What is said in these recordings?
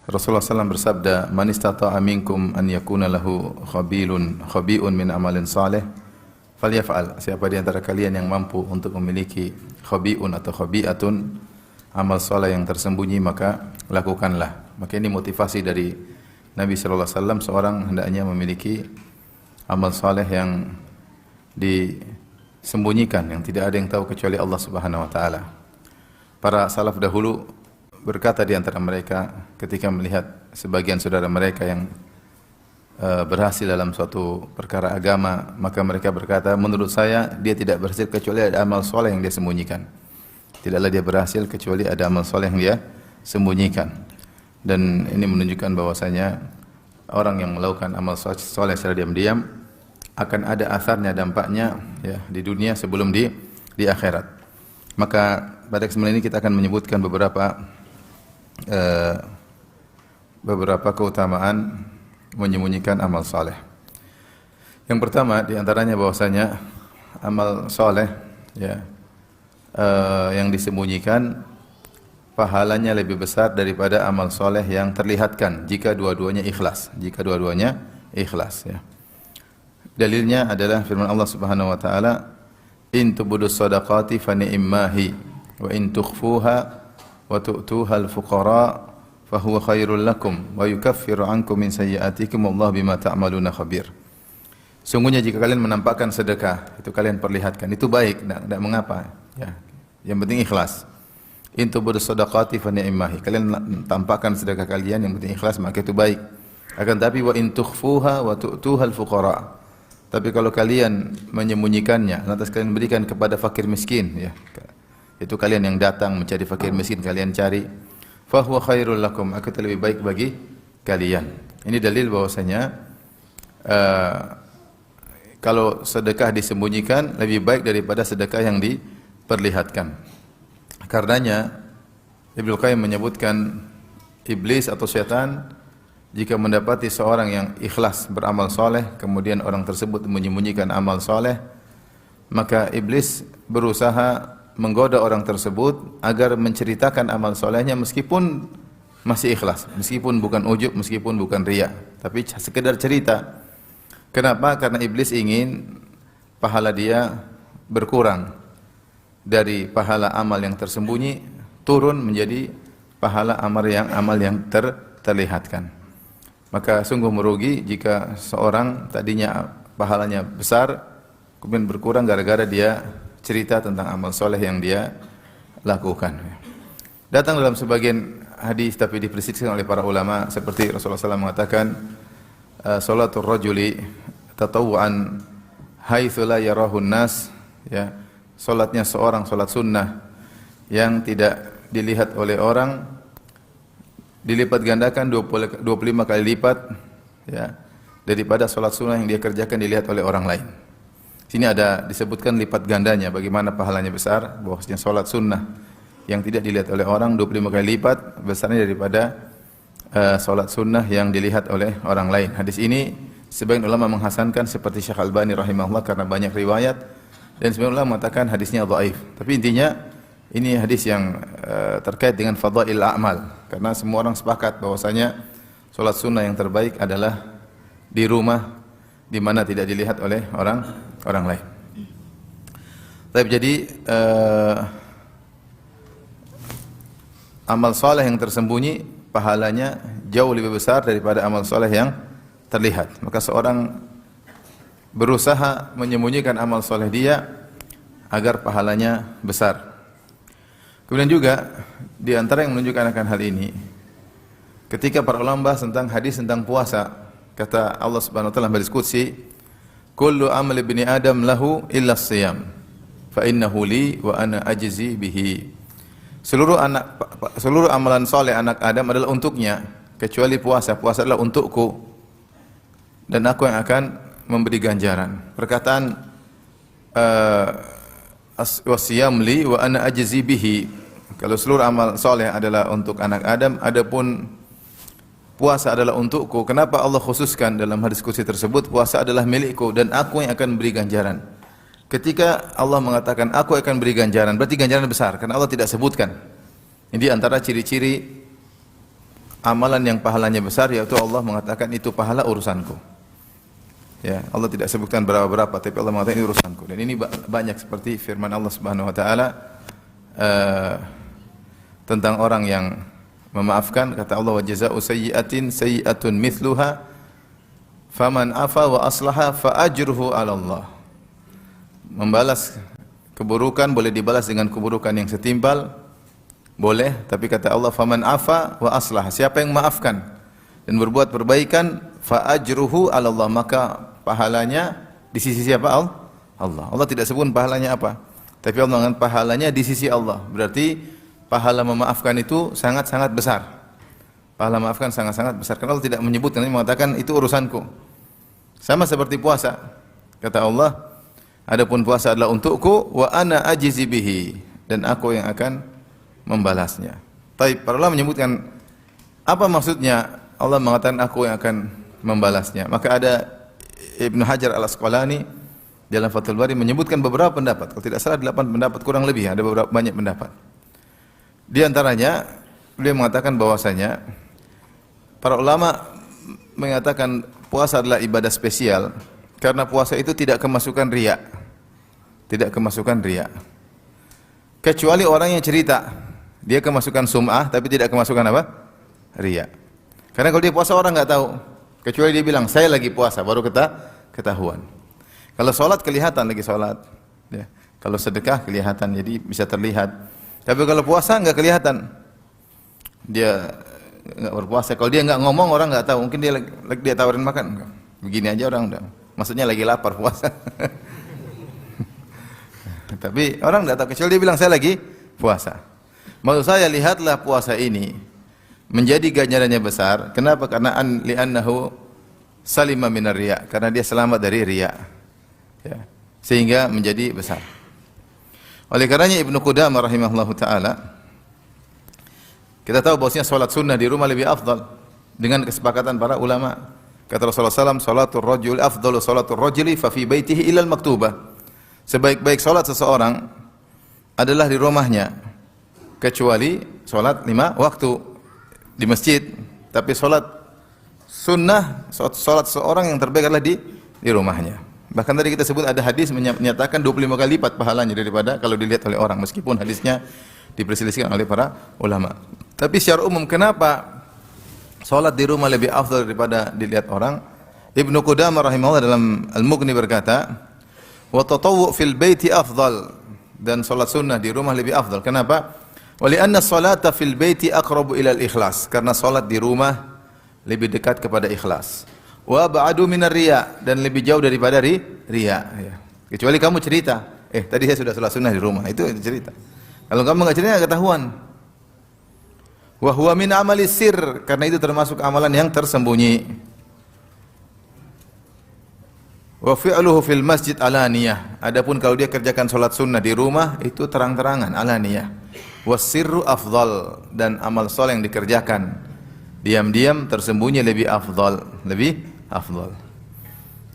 Rasulullah SAW bersabda, "Man istata'a minkum an yakuna lahu khabi'un min amalin salih, falyaf'al." Siapa di antara kalian yang mampu untuk memiliki khabi'un atau khabi'atun, amal saleh yang tersembunyi, maka lakukanlah. Maka ini motivasi dari Nabi sallallahu alaihi wasallam, seorang hendaknya memiliki amal saleh yang disembunyikan, yang tidak ada yang tahu kecuali Allah Subhanahu wa taala. Para salaf dahulu berkata di antara mereka ketika melihat sebagian saudara mereka yang berhasil dalam suatu perkara agama, maka mereka berkata, menurut saya dia tidak berhasil kecuali ada amal soleh yang dia sembunyikan. Tidaklah dia berhasil kecuali ada amal soleh yang dia sembunyikan. Dan ini menunjukkan bahwasanya orang yang melakukan amal soleh secara diam-diam akan ada asarnya, dampaknya ya di dunia sebelum di akhirat. Maka pada kesempatan ini kita akan menyebutkan beberapa keutamaan menyembunyikan amal saleh. Yang pertama di antaranya bahwasanya amal saleh ya yang disembunyikan pahalanya lebih besar daripada amal saleh yang terlihatkan jika dua-duanya ikhlas. Ya. Dalilnya adalah firman Allah Subhanahu wa taala, "In tubudus shadaqati fa ni'mahi wa in tukhfuha wa tu'tuhal fuqara fa huwa khairul lakum wa yukaffiru ankum min sayyi'atikum wallahu bima ta'maluna khabir." Sungguhnya jika kalian menampakkan sedekah, itu kalian perlihatkan, itu baik, tidak mengapa ya. Yang penting ikhlas. In tubudus shadaqati fa ni'mahi. Kalian tampakkan sedekah kalian, yang penting ikhlas, maka itu baik. Akan tapi wa in tukhfuha wa tu'tuhal fuqara. Tapi kalau kalian menyembunyikannya, lantas kalian berikan kepada fakir miskin ya. Itu kalian yang datang mencari fakir miskin, kalian cari, fahuwa khairul lakum, akan lebih baik bagi kalian. Ini dalil bahwasanya kalau sedekah disembunyikan lebih baik daripada sedekah yang diperlihatkan. Karenanya Ibnu Qayyim menyebutkan iblis atau syaitan jika mendapati seorang yang ikhlas beramal soleh, kemudian orang tersebut menyembunyikan amal soleh, maka iblis berusaha menggoda orang tersebut agar menceritakan amal solehnya meskipun masih ikhlas, meskipun bukan ujub, meskipun bukan riya, tapi sekedar cerita. Kenapa? Karena iblis ingin pahala dia berkurang dari pahala amal yang tersembunyi, turun menjadi pahala amal yang terlihatkan. Maka sungguh merugi jika seorang tadinya pahalanya besar kemudian berkurang gara-gara dia cerita tentang amal soleh yang dia lakukan. Datang dalam sebagian hadis tapi diperselisihkan oleh para ulama, seperti Rasulullah SAW mengatakan, salatul rajuli tatawuan haitsu la yarahun nas, ya, salatnya seorang salat sunnah yang tidak dilihat oleh orang dilipat gandakan 25 kali lipat ya daripada salat sunnah yang dia kerjakan dilihat oleh orang lain. Sini ada disebutkan lipat gandanya, bagaimana pahalanya besar, bahwasanya salat sunnah yang tidak dilihat oleh orang 25 kali lipat besarnya daripada salat sunnah yang dilihat oleh orang lain. Hadis ini sebagian ulama menghasankan seperti Syekh Albani rahimahullah karena banyak riwayat, dan sebagian ulama mengatakan hadisnya dhaif. Tapi intinya ini hadis yang terkait dengan fadail a'mal, karena semua orang sepakat bahwasanya salat sunnah yang terbaik adalah di rumah di mana tidak dilihat oleh orang lain. Tapi jadi amal saleh yang tersembunyi pahalanya jauh lebih besar daripada amal saleh yang terlihat. Maka seorang berusaha menyembunyikan amal saleh dia agar pahalanya besar. Kemudian juga di antara yang menunjukkan akan hal ini, ketika para ulama bahas tentang hadis tentang puasa, kata Allah Subhanahu wa taala dalam hadis qudsi, "Kullu amali ibni Adam lahu illa as-siyam, fa innahu li wa ana ajzi bihi." Seluruh amalan saleh anak Adam adalah untuknya, kecuali puasa. Puasa adalah untukku dan aku yang akan memberi ganjaran. Perkataan wasiyam li wa ana ajzi bihi. Kalau seluruh amal saleh adalah untuk anak Adam, adapun puasa adalah untukku. Kenapa Allah khususkan dalam hadis qudsi tersebut puasa adalah milikku dan aku yang akan beri ganjaran? Ketika Allah mengatakan aku akan beri ganjaran, berarti ganjaran besar karena Allah tidak sebutkan. Ini antara ciri-ciri amalan yang pahalanya besar, yaitu Allah mengatakan itu pahala urusanku. Ya, Allah tidak sebutkan berapa-berapa, tapi Allah mengatakan ini urusanku. Dan ini banyak seperti firman Allah Subhanahu wa taala tentang orang yang memaafkan, kata Allah, wa jazaa'u sayyi'atin sayyi'atun mithluha faman afa wa aslaha fa ajruhu 'ala Allah. Membalas keburukan boleh dibalas dengan keburukan yang setimpal, boleh, tapi kata Allah, faman afa wa aslaha, siapa yang maafkan dan berbuat perbaikan, fa ajruhu 'ala Allah, maka pahalanya di sisi siapa? Allah. Allah tidak sebut pahalanya apa, tapi Allah mengatakan pahalanya di sisi Allah. Berarti pahala memaafkan itu sangat-sangat besar. Pahala memaafkan sangat-sangat besar. Karena Allah tidak menyebutkan, ini mengatakan itu urusanku. Sama seperti puasa. Kata Allah, adapun puasa adalah untukku, wa ana ajizi bihi, dan aku yang akan membalasnya. Baik, para ulama menyebutkan apa maksudnya Allah mengatakan aku yang akan membalasnya. Maka ada Ibnu Hajar Al-Asqalani dalam Fathul Bari menyebutkan beberapa pendapat. Kalau tidak salah 8 pendapat kurang lebih, ada beberapa banyak pendapat. Di antaranya beliau mengatakan bahwasanya para ulama mengatakan puasa adalah ibadah spesial karena puasa itu tidak kemasukan riya. Tidak kemasukan riya. Kecuali orang yang cerita, dia kemasukan sum'ah tapi tidak kemasukan apa? Riya. Karena kalau dia puasa orang enggak tahu. Kecuali dia bilang saya lagi puasa, baru ketahuan. Kalau salat kelihatan lagi salat, ya. Kalau sedekah kelihatan, jadi bisa terlihat. Tapi kalau puasa enggak kelihatan. Dia enggak berpuasa. Kalau dia enggak ngomong, orang enggak tahu. Mungkin dia tawarin makan. Enggak. Begini aja orang udah. Maksudnya lagi lapar puasa. Tapi orang enggak tahu, kecuali dia bilang saya lagi puasa. Maksud saya, lihatlah puasa ini menjadi ganjarannya besar. Kenapa? Karena li'annahu salima minar riya. Karena dia selamat dari riya. Ya. Sehingga menjadi besar. Oleh karenanya Ibnu Qudamah rahimahullahu taala, kita tahu bahwasanya salat sunnah di rumah lebih afdal dengan kesepakatan para ulama. Kata Rasulullah SAW, salatul rajul afdalu salatul rajuli fa fi baitihi illa al-maktubah. Sebaik-baik salat seseorang adalah di rumahnya, kecuali salat 5 waktu di masjid. Tapi salat sunnah, salat seorang yang terbaik adalah di rumahnya. Bahkan tadi kita sebut ada hadis menyatakan 25 kali lipat pahalanya daripada kalau dilihat oleh orang, meskipun hadisnya diperselisihkan oleh para ulama. Tapi secara umum, kenapa salat di rumah lebih afdal daripada dilihat orang? Ibnu Qudamah rahimahullah dalam Al-Mughni berkata, wa tatawwu' fil baiti afdal, dan salat sunnah di rumah lebih afdal. Kenapa? Wa li'anna salata fil baiti aqrabu ila al-ikhlas, karena salat di rumah lebih dekat kepada ikhlas. Wa ba'adu minar riya, dan lebih jauh daripada riya. Ya. Kecuali kamu cerita, tadi saya sudah salat sunnah di rumah, itu cerita. Kalau kamu enggak cerita, enggak ketahuan. Wa huwa min amali sir, karena itu termasuk amalan yang tersembunyi. Wa fi'luhu fil masjid alaniyah. Adapun kalau dia kerjakan salat sunnah di rumah, itu terang-terangan, alaniyah. Wasirru afdal, dan amal saleh yang dikerjakan diam-diam tersembunyi lebih afdal, lebih afdal.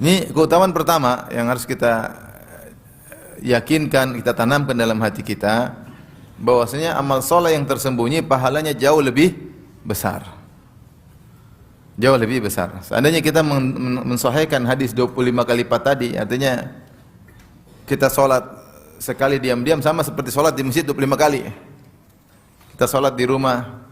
Ini keutamaan pertama yang harus kita yakinkan, kita tanamkan dalam hati kita, bahwasanya amal saleh yang tersembunyi pahalanya jauh lebih besar. Jauh lebih besar. Seandainya kita mensahihkan hadis 25 kali lipat tadi, artinya kita salat sekali diam-diam sama seperti salat di masjid 25 kali. Kita salat di rumah,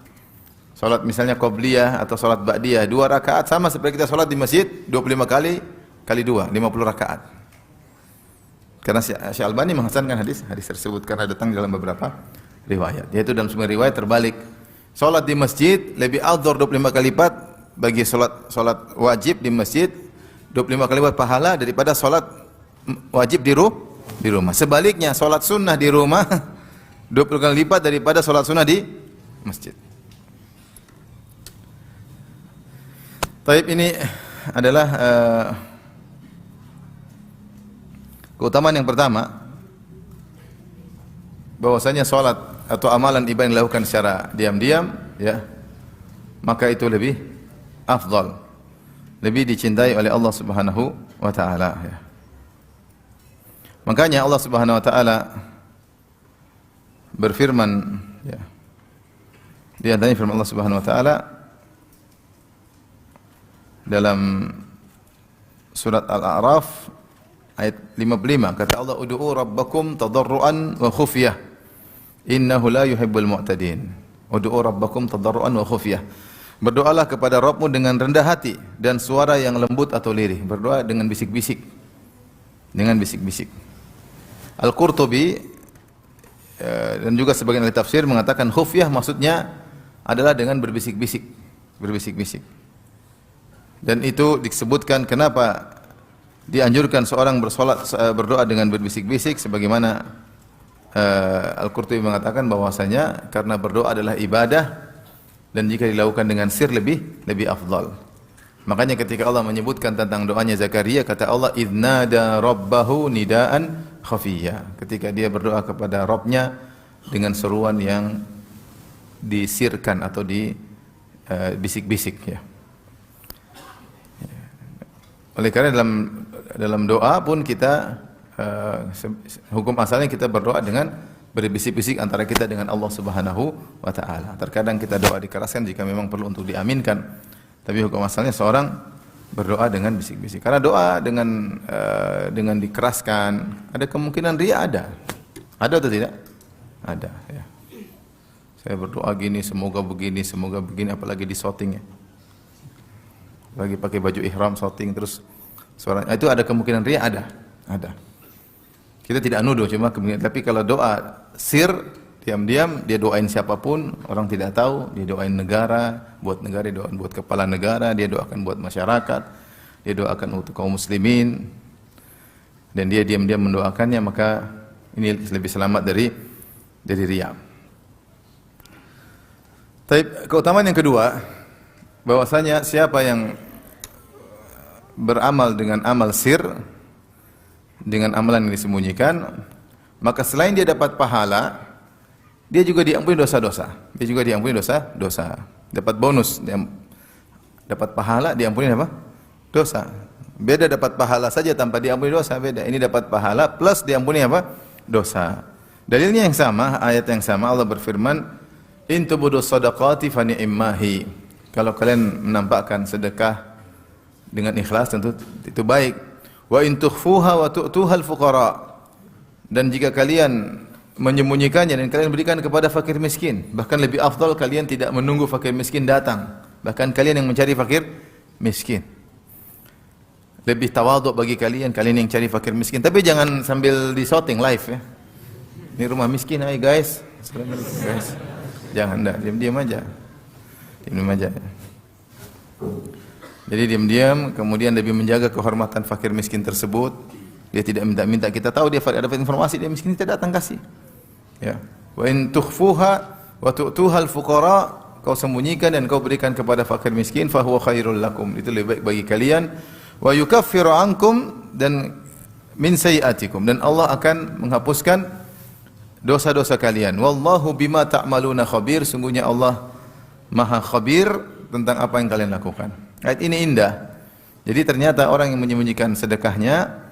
salat misalnya qobliyah atau salat ba'diyah 2 rakaat, sama seperti kita salat di masjid 25 kali kali 2, 50 rakaat. Karena Syekh Albani menghasankan hadis tersebut karena datang dalam beberapa riwayat. Yaitu dalam semua riwayat terbalik. Salat di masjid lebih afdal 25 kali lipat bagi salat wajib di masjid, 25 kali lipat pahala daripada salat wajib di rumah. Sebaliknya, salat sunnah di rumah 20 kali lipat daripada salat sunnah di masjid. Taib, ini adalah keutamaan yang pertama, bahwasanya salat atau amalan ibadah yang dilakukan secara diam-diam, ya, maka itu lebih afdal, lebih dicintai oleh Allah Subhanahu wa taala, ya. Makanya Allah Subhanahu wa taala berfirman, ya, di antaranya firman Allah Subhanahu wa taala, dalam surat Al-A'raf ayat 55, kata Allah, ud'u rabbakum tadarruan wa khufyah innahu la yuhibbul mu'tadin. Ud'u rabbakum tadarruan wa khufyah. Berdoalah kepada Rabbmu dengan rendah hati dan suara yang lembut atau lirih. Berdoa dengan bisik-bisik. Dengan bisik-bisik. Al-Qurtubi dan juga sebagian ahli tafsir mengatakan khufyah maksudnya adalah dengan berbisik-bisik. Berbisik-bisik. Dan itu disebutkan kenapa dianjurkan seorang berdoa dengan berbisik-bisik, sebagaimana Al-Qurtubi mengatakan bahwasanya karena berdoa adalah ibadah dan jika dilakukan dengan sir lebih afdal. Makanya ketika Allah menyebutkan tentang doanya Zakaria, kata Allah, idnada rabbahu nidaan khafiyya. Ketika dia berdoa kepada Rabbnya dengan seruan yang disirkan atau di bisik-bisik, ya. Oleh karena dalam doa pun kita hukum asalnya kita berdoa dengan berbisik-bisik antara kita dengan Allah Subhanahu wa taala. Terkadang kita doa dikeraskan jika memang perlu untuk diaminkan. Tapi hukum asalnya seorang berdoa dengan bisik-bisik. Karena doa dengan dikeraskan, ada kemungkinan riya ada. Ada atau tidak? Ada, ya. Saya berdoa gini, semoga begini, apalagi di shooting, ya. Lagi pakai baju ihram shooting terus suaranya, itu ada kemungkinan riya, ada. Kita tidak nuduh, cuma kemudian, tapi kalau doa sir, diam-diam dia doain siapapun, orang tidak tahu, dia doain negara, dia doain buat kepala negara, dia doakan buat masyarakat, dia doakan untuk kaum muslimin, dan dia diam-diam mendoakannya, maka ini lebih selamat dari riya. Tapi keutamaan yang kedua, bahwasanya siapa yang beramal dengan amal sir, dengan amalan yang disembunyikan, maka selain dia dapat pahala, dia juga diampuni dosa-dosa. Dapat bonus, dapat pahala, diampuni apa? Dosa. Beda dapat pahala saja tanpa diampuni dosa, beda. Ini dapat pahala plus diampuni apa? Dosa. Dalilnya yang sama, ayat yang sama, Allah berfirman, in tubudu shadaqati fa ni'mahi. Kalau kalian menampakkan sedekah dengan ikhlas, tentu itu baik. Wa in tukhfuha wa tu'tuhal fuqara. Dan jika kalian menyembunyikannya dan kalian berikan kepada fakir miskin, bahkan lebih afdal kalian tidak menunggu fakir miskin datang, bahkan kalian yang mencari fakir miskin. Lebih tawadhu bagi kalian yang cari fakir miskin. Tapi jangan sambil di shooting live, ya. Ini rumah miskin, hai guys. Assalamualaikum guys. Jangan, diam-diam aja. Diam-diam aja. Jadi diam-diam, kemudian lebih menjaga kehormatan fakir miskin tersebut. Dia tidak minta-minta, kita tahu dia dapat informasi dia miskin, kita datang kasih. Ya. Wa in tukhfuha wa tu'tuhal fuqara, kau sembunyikan dan kau berikan kepada fakir miskin, fa huwa khairul lakum, itu lebih baik bagi kalian. Wa yukaffiru ankum, dan min sayiatikum, dan Allah akan menghapuskan dosa-dosa kalian. Wallahu bima ta'maluna khabir, sungguhnya Allah Maha khabir tentang apa yang kalian lakukan. Ayat ini indah. Jadi ternyata orang yang menyembunyikan sedekahnya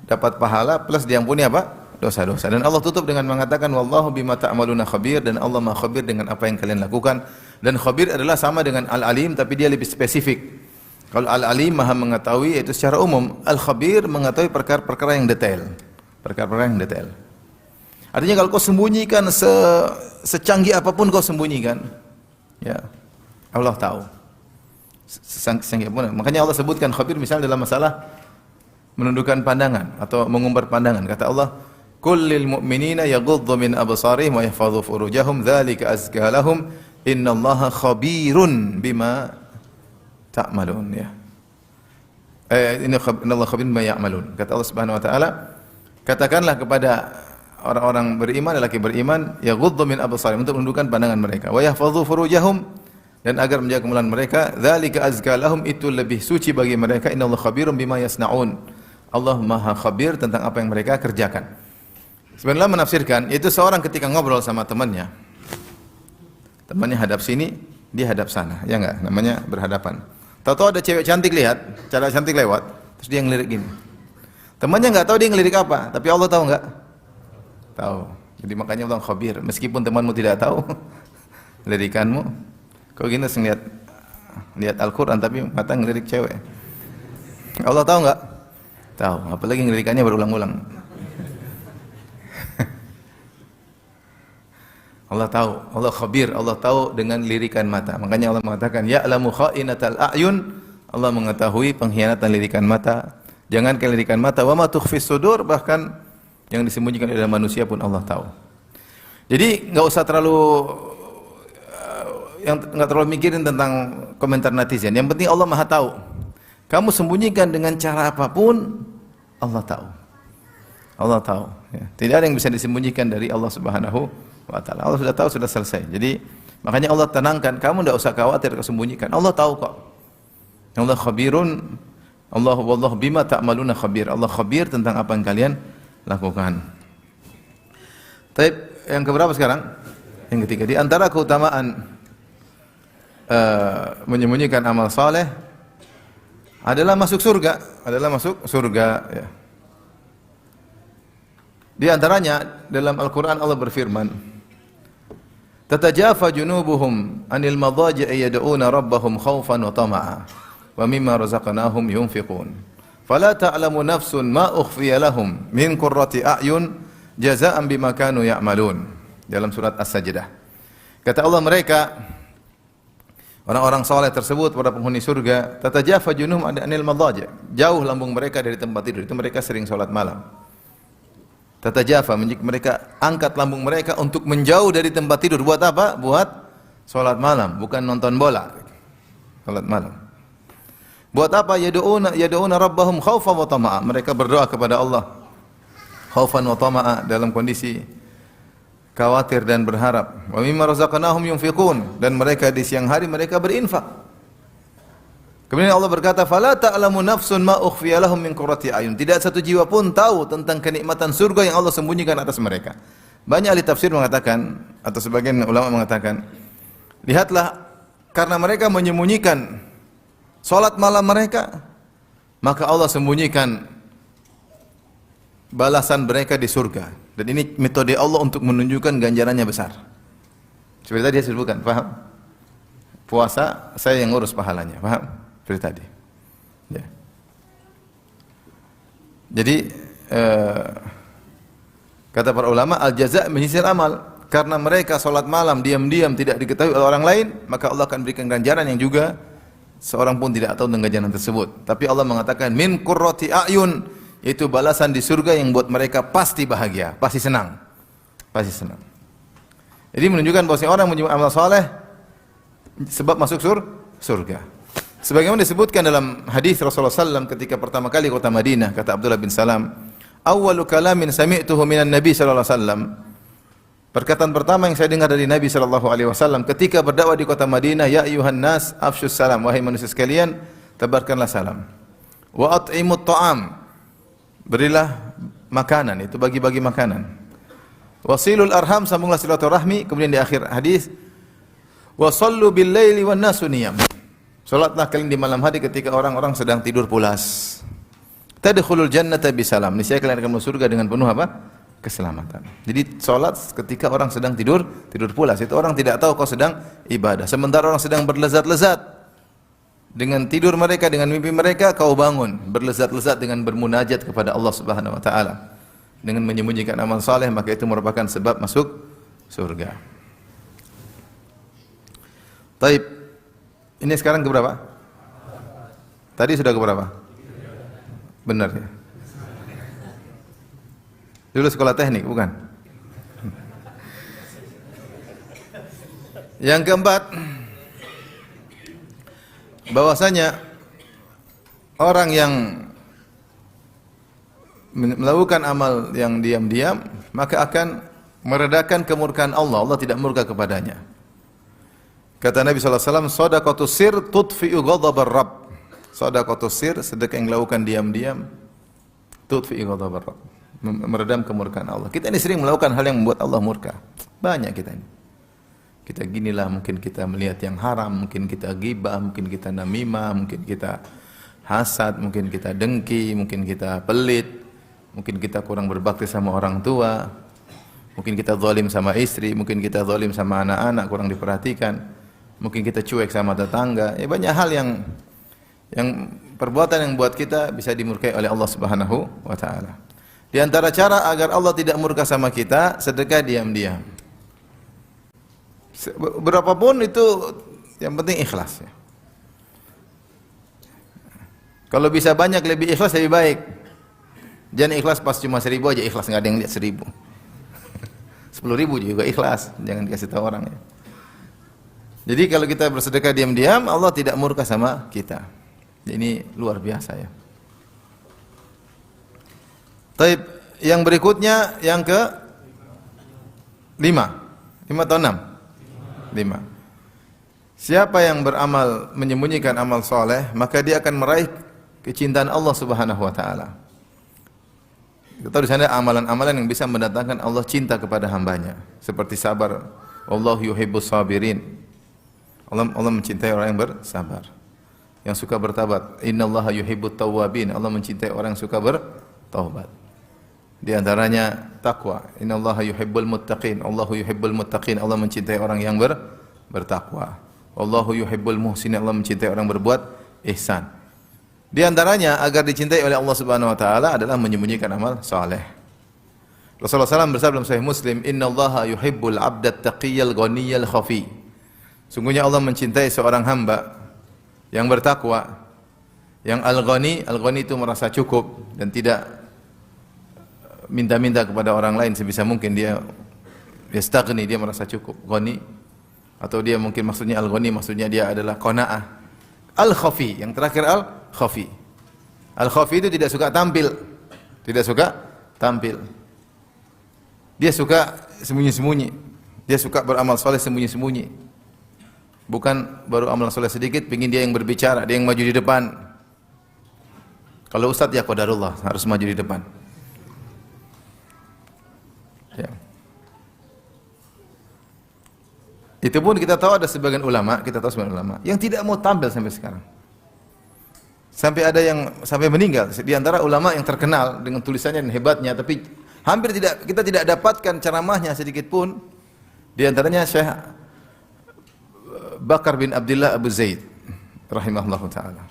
dapat pahala plus diampuni apa? Dosa-dosa. Dan Allah tutup dengan mengatakan wallahu bima ta'maluna khabir, dan Allah Maha khabir dengan apa yang kalian lakukan. Dan khabir adalah sama dengan al-alim, tapi dia lebih spesifik. Kalau al-alim Maha mengetahui, itu secara umum. Al-khabir mengetahui perkara-perkara yang detail. Perkara-perkara yang detail. Artinya kalau kau sembunyikan secanggih apapun kau sembunyikan, ya, Allah tahu. Makanya Allah sebutkan khabir misalnya dalam masalah menundukkan pandangan atau mengumbar pandangan. Kata Allah, kullil mu'minina yaghuddu min absarihim wa yahfadhu furujahum dzalika azka lahum innallaha khabirun bima ta'malun, ya. Innallaha khabirun bima ya'malun. Kata Allah Subhanahu wa taala, katakanlah kepada orang-orang beriman, lelaki beriman, yaghuddu min absarihim, untuk menundukkan pandangan mereka, wa yahfadhu furujahum, dan agar menjaga kemaluan mereka, dzalika azka lahum, itu lebih suci bagi mereka, innallaha khabirun bima yasnaun, Allah Maha khabir tentang apa yang mereka kerjakan. Sebenarnya menafsirkan, itu seorang ketika ngobrol sama temannya hadap sini, dia hadap sana, ya enggak? Namanya berhadapan. Tahu-tahu ada cewek cantik lewat, terus dia ngelirik gini. Temannya enggak tahu dia ngelirik apa, tapi Allah tahu enggak? Tahu. Jadi makanya Allah khabir, meskipun temanmu tidak tahu lirikanmu. Kau gini ngeliat, lihat Al-Quran tapi mata ngelirik cewek. Allah tahu nggak? Tahu, apalagi ngelirikannya berulang-ulang. Allah tahu, Allah khabir, Allah tahu dengan lirikan mata. Makanya Allah mengatakan, ya'lamu kha'inatal a'yun, Allah mengetahui pengkhianatan lirikan mata. Jangan lirikan mata, wa ma tukhfis sudur, bahkan yang disembunyikan di dalam manusia pun Allah tahu. Jadi nggak usah terlalu nggak terlalu mikirin tentang komentar netizen. Yang penting Allah Maha tahu. Kamu sembunyikan dengan cara apapun, Allah tahu. Allah tahu. Ya. Tidak ada yang bisa disembunyikan dari Allah Subhanahu wa Ta'ala. Allah sudah tahu, sudah selesai. Jadi makanya Allah tenangkan, kamu tidak usah khawatir kesembunyikan. Allah tahu kok. Allah khabirun, wallahu bima ta'maluna khabir. Allah khabir tentang apa yang kalian lakukan. Taib, yang keberapa sekarang? Yang ketiga. Di antara keutamaan menyembunyikan amal saleh adalah masuk surga, ya. Di antaranya dalam Al-Qur'an Allah berfirman, "Tatajafa junubuhum 'anil madaji'i yad'una rabbahum khaufan wa tama'a wa mimma razaqnahum yunfiqun. Fala ta'lamu nafsun ma ukhfiya lahum min qurrati a'yun jazaa'an bima kanu ya'malun." Dalam surat As-Sajdah. Kata Allah, mereka orang-orang saleh tersebut, para penghuni surga, tatajafa junuhum 'anil madaji', jauh lambung mereka dari tempat tidur. Itu mereka sering salat malam. Tatajafa, mereka angkat lambung mereka untuk menjauh dari tempat tidur. Buat apa? Buat salat malam, bukan nonton bola. Salat malam. Buat apa? Yad'una rabbahum khaufan wa tama'a. Mereka berdoa kepada Allah khaufan wa tama'a, dalam kondisi khawatir dan berharap. Wa mimma razaqnahum yunfiqun, dan mereka di siang hari mereka berinfak. Kemudian Allah berkata, "Fala ta'lamu nafsun ma ukhfiya lahum min qurrati a'yun." Tidak satu jiwa pun tahu tentang kenikmatan surga yang Allah sembunyikan atas mereka. Banyak ahli tafsir mengatakan, atau sebagian ulama mengatakan, lihatlah, karena mereka menyembunyikan salat malam mereka, maka Allah sembunyikan balasan mereka di surga. Dan ini metode Allah untuk menunjukkan ganjarannya besar. Seperti tadi saya sebutkan, paham? Puasa saya yang ngurus pahalanya, paham? Seperti tadi. Ya. Jadi kata para ulama, al-jaza' menyisir amal. Karena mereka salat malam diam-diam tidak diketahui oleh orang lain, maka Allah akan berikan ganjaran yang juga seorang pun tidak tahu tentang ganjaran tersebut. Tapi Allah mengatakan min qurrati a'yun, itu balasan di surga yang buat mereka pasti bahagia, pasti senang. Pasti senang. Jadi menunjukkan bahwa orang menyembunyikan amal saleh sebab masuk surga. Sebagaimana disebutkan dalam hadis Rasulullah SAW ketika pertama kali kota Madinah, kata Abdullah bin Salam, "Awwalu kalamin sami'tuhu minan Nabi sallallahu alaihi wasallam." Perkataan pertama yang saya dengar dari Nabi sallallahu alaihi wasallam ketika berdakwah di kota Madinah, "Ya ayyuhan nas, afshus salam." Wahai manusia sekalian, tebarkanlah salam. "Wa at'imut ta'am." Berilah makanan, itu bagi-bagi makanan. "Wasilul arham," sambunglah silaturahmi. Kemudian di akhir hadis, "Wa sallu bil laili wan nasu niyam." Salatlah kalian di malam hari ketika orang-orang sedang tidur pulas. Tadkhulul jannata bisalam. Niscaya kalian akan masuk surga dengan penuh apa? Keselamatan. Jadi salat ketika orang sedang tidur pulas, itu orang tidak tahu kau sedang ibadah. Sementara orang sedang berlezat-lezat dengan tidur mereka, dengan mimpi mereka, kau bangun berlezat-lezat dengan bermunajat kepada Allah Subhanahu wa taala. Dengan menyembunyikan amal saleh, maka itu merupakan sebab masuk surga. Taib. Ini sekarang keberapa? Tadi sudah keberapa? Benar ya? Dulu sekolah teknik, bukan? Yang keempat, bahwasanya orang yang melakukan amal yang diam-diam, maka akan meredakan kemurkaan Allah. Allah tidak murka kepadanya. Kata Nabi SAW, "Shadaqatus sir tudfi'u ghadabar Rabb." Shadaqatus sir, sedekah yang dilakukan diam-diam, tudfi'u ghadabar Rabb, meredam kemurkaan Allah. Kita ini sering melakukan hal yang membuat Allah murka. Banyak kita ini. Kita ginilah, mungkin kita melihat yang haram, mungkin kita ghibah, mungkin kita namimah, mungkin kita hasad, mungkin kita dengki, mungkin kita pelit, mungkin kita kurang berbakti sama orang tua, mungkin kita zalim sama istri, mungkin kita zalim sama anak-anak, kurang diperhatikan. mungkin kita cuek sama tetangga. Ya banyak hal yang perbuatan yang buat kita bisa dimurkai oleh Allah Subhanahu wa taala. Di antara cara agar Allah tidak murka sama kita, sedekah diam-diam. Berapapun itu, yang penting ikhlas ya. Kalau bisa banyak lebih ikhlas lebih baik. Jangan ikhlas pas cuma 1.000 aja ikhlas, nggak ada yang lihat 1.000. 10.000 juga ikhlas, jangan dikasih tahu orang ya. Jadi kalau kita bersedekah diam-diam, Allah tidak murka sama kita. Ini luar biasa ya. Taib, yang berikutnya yang ke 5 atau 6? 5. Siapa yang beramal menyembunyikan amal soleh, maka dia akan meraih kecintaan Allah Subhanahu wa taala. Kita tahu di sana amalan-amalan yang bisa mendatangkan Allah cinta kepada hambanya, seperti sabar. Wallahu yuhibbus sabirin. Allah mencintai orang yang bersabar, yang suka bertabat. Innallaha yuhibbut tawwabin. Allah mencintai orang yang suka bertaubat. Di antaranya takwa. Innallaha yuhibbul muttaqin. Allahu yuhibbul muttaqin. Allah mencintai orang yang bertakwa. Wallahu yuhibbul muhsinin. Allah mencintai orang berbuat ihsan. Di antaranya agar dicintai oleh Allah Subhanahu wa taala adalah menyembunyikan amal saleh. Rasulullah SAW bersabda dalam Sahih Muslim, "Innallaha yuhibbul 'abdat taqiyyal ghaniyal khafi." Sungguhnya Allah mencintai seorang hamba yang bertakwa, yang al-ghani itu merasa cukup dan tidak minta-minta kepada orang lain, sebisa mungkin dia yastaghni, dia merasa cukup. Ghani, atau dia mungkin maksudnya al-ghani maksudnya dia adalah qanaah. Al-khafi, yang terakhir al-khafi. Al-khafi itu tidak suka tampil. Tidak suka tampil. Dia suka sembunyi-sembunyi. Dia suka beramal soleh sembunyi-sembunyi. Bukan baru amal soleh sedikit, pengin dia yang berbicara, dia yang maju di depan. Kalau ustaz ya qadarullah, harus maju di depan. Ya. Itu pun kita tahu ada sebagian ulama, yang tidak mau tampil sampai sekarang. Sampai ada yang sampai meninggal di antara ulama yang terkenal dengan tulisannya dan hebatnya, tapi hampir kita tidak dapatkan ceramahnya sedikit pun. Di antaranya Syekh Bakar bin Abdullah Abu Zaid rahimahullahu taala.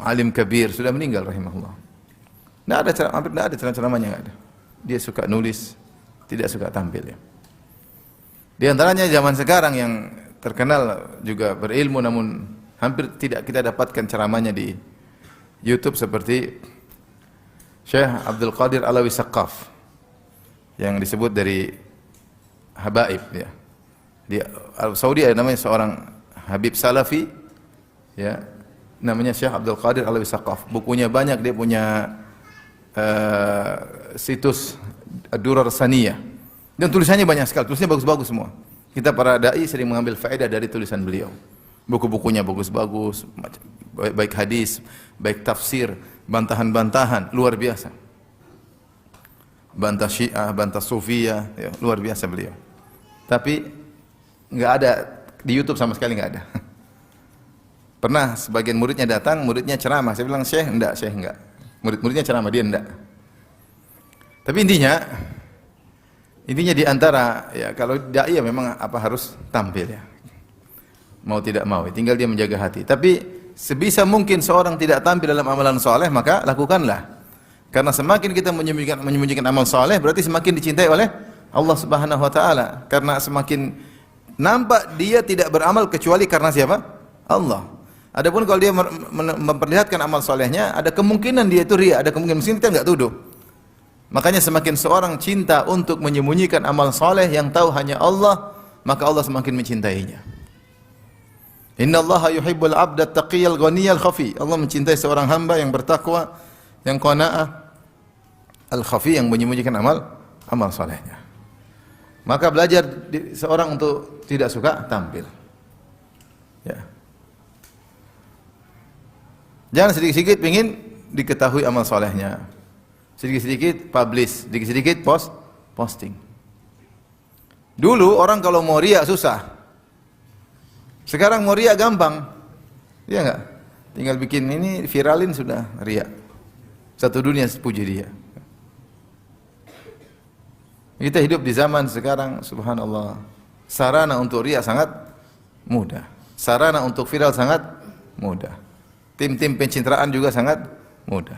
Alim kabir, sudah meninggal rahimahullah. Hampir tidak ada ceramahnya, enggak ada. Dia suka nulis, tidak suka tampil ya. Di antaranya zaman sekarang yang terkenal juga berilmu namun hampir tidak kita dapatkan ceramahnya di YouTube seperti Syekh Abdul Qadir Alawi Saqqaf yang disebut dari Habaib ya. Di Saudi ada namanya seorang Habib Salafi ya, namanya Syekh Abdul Qadir Alawi Saqqaf. Bukunya banyak, dia punya situs Ad-Durar Saniyah. Dan tulisannya banyak sekali, tulisannya bagus-bagus semua. Kita para dai sering mengambil faedah dari tulisan beliau. Buku-bukunya bagus-bagus, baik hadis, baik tafsir, bantahan-bantahan, luar biasa. Bantah Syiah, bantah Sufiyah, ya, luar biasa beliau. Tapi nggak ada di YouTube sama sekali, nggak ada. Pernah sebagian muridnya datang, muridnya ceramah, saya bilang Syekh enggak. Murid-muridnya ceramah, dia enggak. Tapi intinya di antara ya kalau dai ya memang apa harus tampil ya. Mau tidak mau, tinggal dia menjaga hati. Tapi sebisa mungkin seorang tidak tampil dalam amalan soleh, maka lakukanlah. Karena semakin kita menyembunyikan amal soleh, berarti semakin dicintai oleh Allah Subhanahu wa taala. Karena semakin nampak dia tidak beramal kecuali karena siapa? Allah. Adapun kalau dia memperlihatkan amal solehnya, ada kemungkinan dia itu riya, ada kemungkinan kita enggak tuduh. Makanya semakin seorang cinta untuk menyembunyikan amal soleh yang tahu hanya Allah, maka Allah semakin mencintainya. Innallaha yuhibbul 'abda at-taqiyyal ghaniyal khafi. Allah mencintai seorang hamba yang bertakwa, yang qanaah, al-khafi, yang menyembunyikan amal solehnya. Maka belajar seorang untuk tidak suka tampil. Ya. Jangan sedikit-sedikit ingin diketahui amal solehnya. Sedikit-sedikit publish, sedikit-sedikit posting. Dulu orang kalau mau riya susah. Sekarang mau riya gampang. Iya enggak? Tinggal bikin ini, viralin sudah riya. Satu dunia puji dia. Kita hidup di zaman sekarang, subhanallah, sarana untuk riya sangat mudah. Sarana untuk viral sangat mudah. Tim-tim pencitraan juga sangat mudah.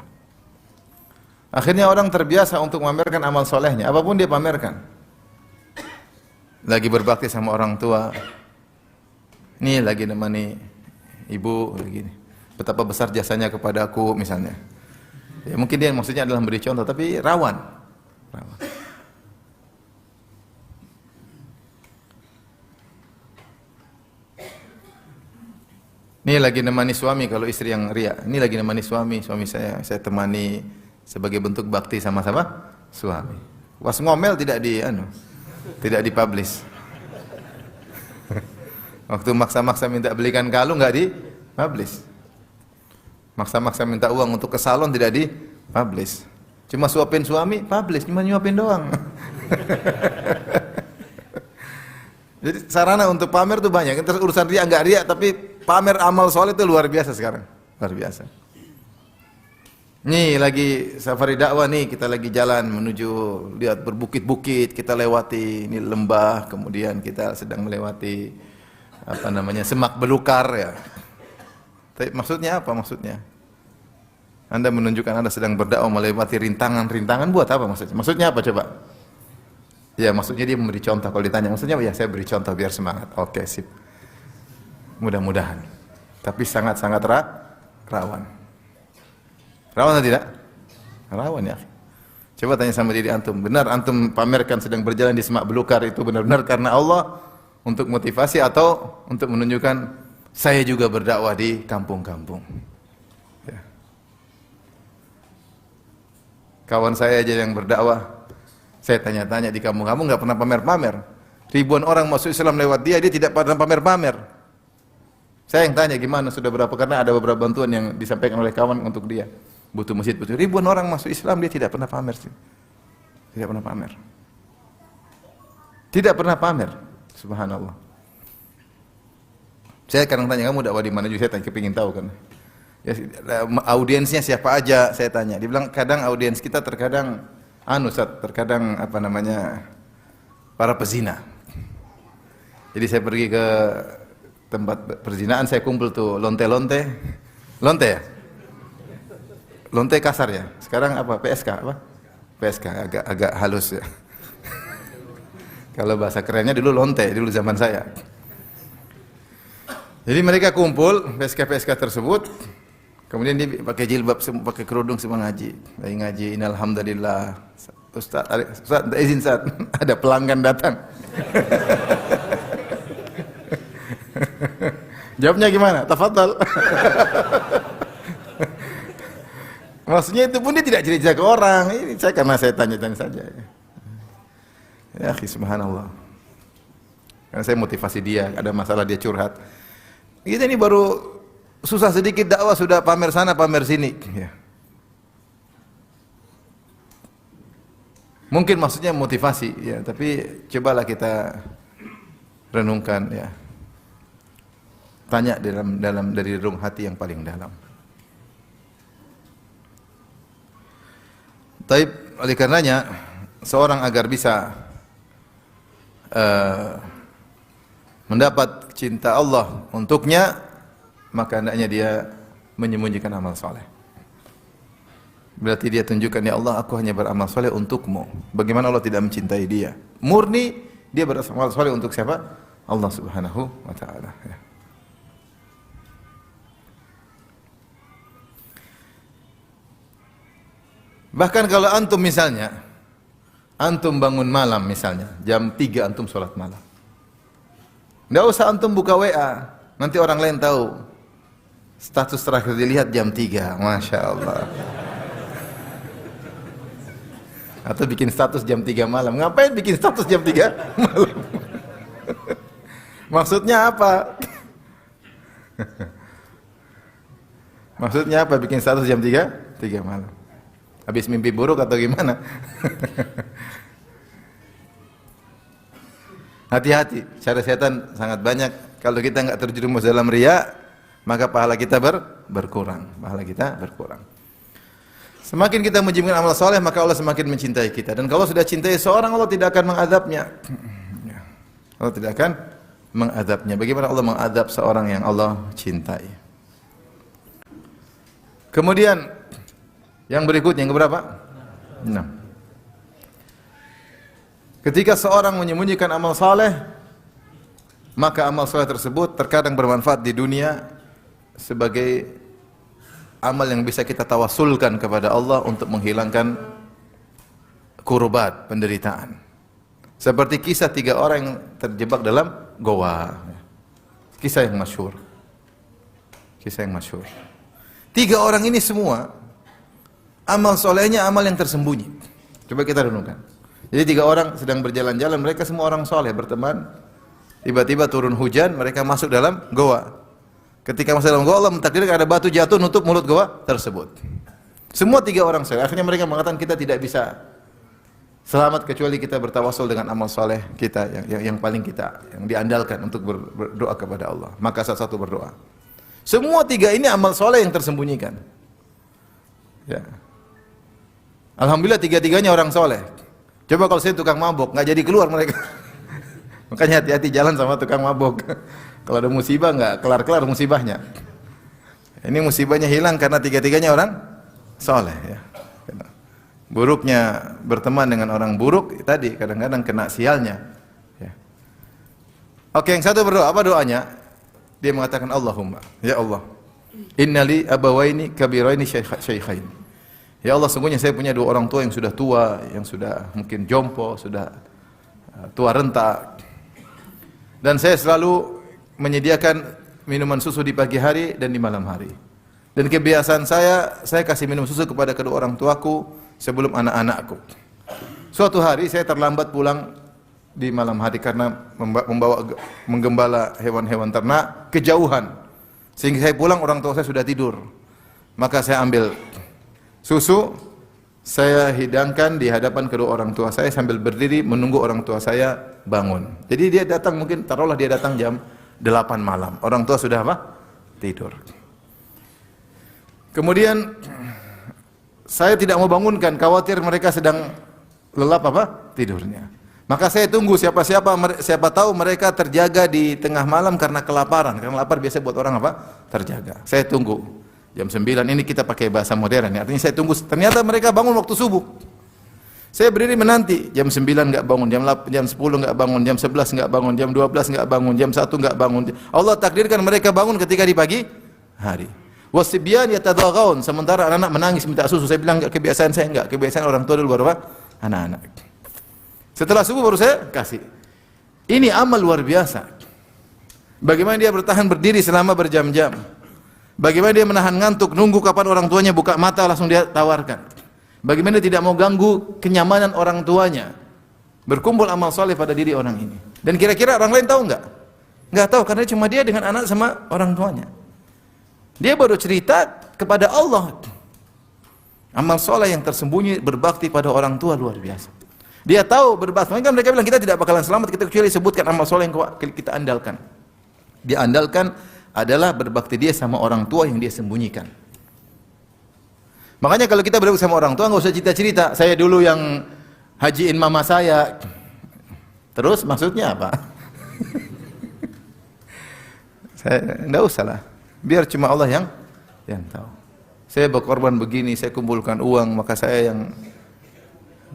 Akhirnya orang terbiasa untuk memamerkan amal solehnya, apapun dia pamerkan. Lagi berbakti sama orang tua, nih lagi nemani ibu, begini. Betapa besar jasanya kepada aku misalnya. Ya, mungkin dia maksudnya adalah memberi contoh, tapi rawan. Ini lagi nemani suami, kalau istri yang riak. Ini lagi nemani suami saya temani sebagai bentuk bakti sama-sama suami. Was ngomel tidak dipublish. Waktu maksa-maksa minta belikan kalung nggak dipublish. Maksa-maksa minta uang untuk ke salon tidak dipublish. Cuma suapin suami, publish, cuma nyuapin doang. Jadi sarana untuk pamer itu banyak. Terus urusan riak enggak riak, tapi pamer amal soleh itu luar biasa sekarang. Luar biasa. Nih lagi safari dakwah nih, kita lagi jalan menuju lihat berbukit-bukit, kita lewati ini lembah, kemudian kita sedang melewati semak belukar ya. Tapi maksudnya apa maksudnya? Anda menunjukkan Anda sedang berdakwah melewati rintangan-rintangan, buat apa maksudnya? Maksudnya apa coba? Ya maksudnya dia memberi contoh. Kalau ditanya maksudnya ya saya beri contoh biar semangat. Oke, sip. Mudah-mudahan. Tapi sangat-sangat rawan. Rawan atau tidak? Rawan ya. Coba tanya sama diri antum. Benar antum pamerkan sedang berjalan di semak belukar itu benar-benar karena Allah untuk motivasi atau untuk menunjukkan saya juga berdakwah di kampung-kampung. Ya. Kawan saya aja yang berdakwah, saya tanya-tanya di kampung-kampung nggak pernah pamer-pamer. Ribuan orang masuk Islam lewat dia tidak pernah pamer-pamer. Saya yang tanya gimana sudah berapa, karena ada beberapa bantuan yang disampaikan oleh kawan untuk dia. Butuh masjid, butuh. Ribuan orang masuk Islam dia tidak pernah pamer sih. Tidak pernah pamer. Tidak pernah pamer. Subhanallah. Saya kadang tanya kamu dakwah di mana juga, saya tanya kepingin tahu kan. Ya, audiensnya siapa aja saya tanya. Dia bilang kadang audiens kita terkadang terkadang para pezina. Jadi saya pergi ke tempat perzinaan, saya kumpul tuh lonte ya? Lonte kasar ya? Sekarang apa? PSK apa? PSK agak halus ya. Kalau bahasa kerennya dulu lonte, dulu zaman saya. Jadi mereka kumpul PSK tersebut, kemudian dia pakai jilbab, pakai kerudung semua ngaji. Lagi ngaji, innalhamdulillah. Ustaz, izin Ustaz, ada pelanggan datang. Jawabnya gimana? Tafadhal. Maksudnya itu pun dia tidak cerita ke orang. Ini karena saya tanya-tanya saja. Ya, subhanallah. Karena saya motivasi dia, ada masalah dia curhat. Kita ini baru susah sedikit dakwah sudah pamer sana pamer sini. Ya. Mungkin maksudnya motivasi, ya. Tapi cobalah kita renungkan, ya. Tanya dari relung hati yang paling dalam. Tapi oleh karenanya seorang agar bisa mendapat cinta Allah untuknya, maka hendaknya dia menyembunyikan amal soleh. Berarti dia tunjukkan, ya Allah, aku hanya beramal soleh untukmu. Bagaimana Allah tidak mencintai dia? Murni dia beramal soleh untuk siapa? Allah Subhanahu wa Ta'ala. Ya. Bahkan kalau antum misalnya, antum bangun malam misalnya, jam 3 antum sholat malam. Tidak usah antum buka WA, nanti orang lain tahu. Status terakhir dilihat jam 3, Masya Allah. Atau bikin status jam 3 malam. Ngapain bikin status jam 3 malam? Maksudnya apa? Maksudnya apa bikin status jam 3 malam? Habis mimpi buruk atau gimana? Hati-hati, cara setan sangat banyak. Kalau kita enggak terjerumus dalam riya, maka pahala kita berkurang. Pahala kita berkurang. Semakin kita menjadikan amal soleh, maka Allah semakin mencintai kita. Dan kalau sudah cintai seorang, Allah tidak akan mengadabnya. Allah tidak akan mengadabnya. Bagaimana Allah mengadab seorang yang Allah cintai. Kemudian yang berikutnya, yang keberapa? 6. Ketika seorang menyembunyikan amal saleh, maka amal saleh tersebut terkadang bermanfaat di dunia sebagai amal yang bisa kita tawasulkan kepada Allah untuk menghilangkan kurbat, penderitaan. Seperti kisah 3 orang yang terjebak dalam goa. Kisah yang masyhur. Kisah yang masyhur. 3 orang ini semua amal solehnya amal yang tersembunyi. Coba kita renungkan. Jadi 3 orang sedang berjalan-jalan, mereka semua orang soleh, berteman. Tiba-tiba turun hujan, mereka masuk dalam goa. Ketika masuk dalam goa, Allah mentakdirkan ada batu jatuh nutup mulut goa tersebut. Semua 3 orang soleh. Akhirnya mereka mengatakan kita tidak bisa selamat kecuali kita bertawasul dengan amal soleh kita yang paling kita yang diandalkan untuk berdoa kepada Allah. Maka satu-satu berdoa. Semua 3 ini amal soleh yang tersembunyikan. Ya. Alhamdulillah 3-tiganya orang soleh. Coba kalau saya tukang mabok, nggak jadi keluar mereka. Makanya hati-hati jalan sama tukang mabok. Kalau ada musibah nggak kelar-kelar musibahnya. Ini musibahnya hilang karena 3-tiganya orang soleh. Ya. Buruknya berteman dengan orang buruk tadi kadang-kadang kena sialnya. Ya. Oke, yang satu berdoa, apa doanya? Dia mengatakan Allahumma, ya Allah, innali abawaini kabiraini syaikhain. Ya Allah, sungguhnya saya punya 2 orang tua yang sudah tua, yang sudah mungkin jompo, sudah tua renta. Dan saya selalu menyediakan minuman susu di pagi hari dan di malam hari. Dan kebiasaan saya kasih minum susu kepada kedua orang tuaku sebelum anak-anakku. Suatu hari saya terlambat pulang di malam hari karena menggembala hewan-hewan ternak kejauhan. Sehingga saya pulang orang tua saya sudah tidur. Maka saya ambil susu, saya hidangkan di hadapan kedua orang tua saya sambil berdiri menunggu orang tua saya bangun. Jadi dia datang, mungkin taruhlah dia datang jam 8 malam. Orang tua sudah apa? Tidur. Kemudian saya tidak mau bangunkan, khawatir mereka sedang lelap apa? Tidurnya. Maka saya tunggu siapa tahu mereka terjaga di tengah malam karena kelaparan. Karena lapar biasa buat orang apa? Terjaga. Saya tunggu. Jam 9 ini kita pakai bahasa modern ya. Artinya saya tunggu. Ternyata mereka bangun waktu subuh. Saya berdiri menanti. Jam 9 enggak bangun, jam 10 enggak bangun, jam 11 enggak bangun, jam 12 enggak bangun, jam 1 enggak bangun. Allah takdirkan mereka bangun ketika di pagi hari. Wasibyan yatadaghaun, sementara anak-anak menangis minta susu. Saya bilang enggak, kebiasaan saya enggak. Kebiasaan orang tua dulu baru apa? Anak-anak. Setelah subuh baru saya kasih. Ini amal luar biasa. Bagaimana dia bertahan berdiri selama berjam-jam. Bagaimana dia menahan ngantuk, nunggu kapan orang tuanya buka mata langsung dia tawarkan. Bagaimana dia tidak mau ganggu kenyamanan orang tuanya. Berkumpul amal soleh pada diri orang ini. Dan kira-kira orang lain tahu enggak? Enggak tahu, karena cuma dia dengan anak sama orang tuanya. Dia baru cerita kepada Allah. Amal soleh yang tersembunyi berbakti pada orang tua luar biasa. Dia tahu berbakti. Mereka bilang kita tidak bakalan selamat kita kecuali sebutkan amal soleh yang kita andalkan. Dia andalkan adalah berbakti dia sama orang tua yang dia sembunyikan. Makanya kalau kita berbakti sama orang tua nggak usah cerita-cerita. Saya dulu yang hajiin mama saya. Terus maksudnya apa? Saya nggak usah lah. Biar cuma Allah yang tahu. Saya berkorban begini, saya kumpulkan uang, maka saya yang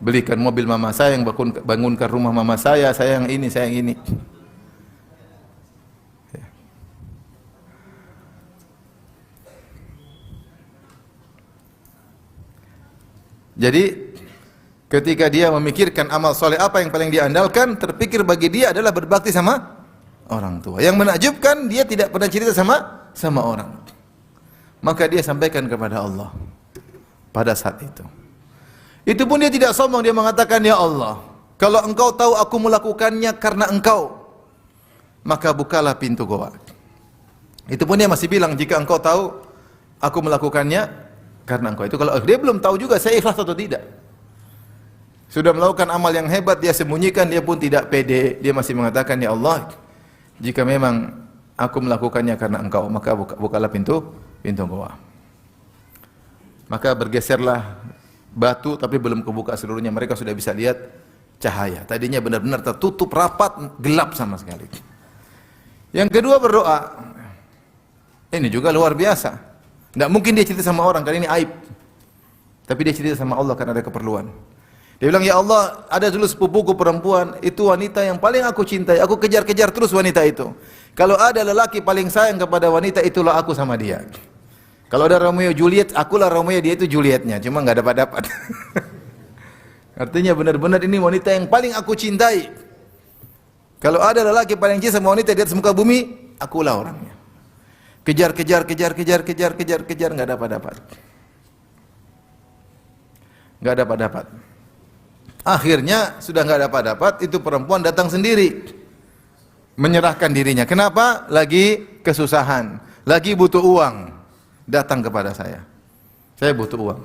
belikan mobil mama saya, yang bangunkan rumah mama saya yang ini, saya yang ini. Jadi ketika dia memikirkan amal soleh apa yang paling diandalkan, terpikir bagi dia adalah berbakti sama orang tua. Yang menakjubkan, dia tidak pernah cerita sama orang. Maka dia sampaikan kepada Allah pada saat itu. Itu pun dia tidak sombong, dia mengatakan, ya Allah, kalau engkau tahu aku melakukannya karena engkau, maka bukalah pintu goa. Itu pun dia masih bilang, jika engkau tahu aku melakukannya karena engkau. Itu kalau dia belum tahu juga saya ikhlas atau tidak. Sudah melakukan amal yang hebat, dia sembunyikan, dia pun tidak pede. Dia masih mengatakan, ya Allah, jika memang aku melakukannya karena engkau, maka bukalah pintu goa. Maka bergeserlah batu, tapi belum kebuka seluruhnya. Mereka sudah bisa lihat cahaya. Tadinya benar-benar tertutup rapat, gelap sama sekali. Yang kedua berdoa. Ini juga luar biasa. Tidak mungkin dia cerita sama orang karena ini aib. Tapi dia cerita sama Allah karena ada keperluan. Dia bilang, ya Allah, ada dulu sepupuku perempuan, itu wanita yang paling aku cintai. Aku kejar-kejar terus wanita itu. Kalau ada lelaki paling sayang kepada wanita, itulah aku sama dia. Kalau ada Romeo Juliet, akulah Romeo, dia itu Julietnya. Cuma nggak dapat-dapat. Artinya benar-benar ini wanita yang paling aku cintai. Kalau ada lelaki paling cinta sama wanita di atas muka bumi, akulah orangnya. Kejar, nggak dapat-dapat. Nggak dapat-dapat. Akhirnya sudah nggak dapat-dapat, itu perempuan datang sendiri, menyerahkan dirinya. Kenapa? Lagi kesusahan, lagi butuh uang, datang kepada saya. Saya butuh uang.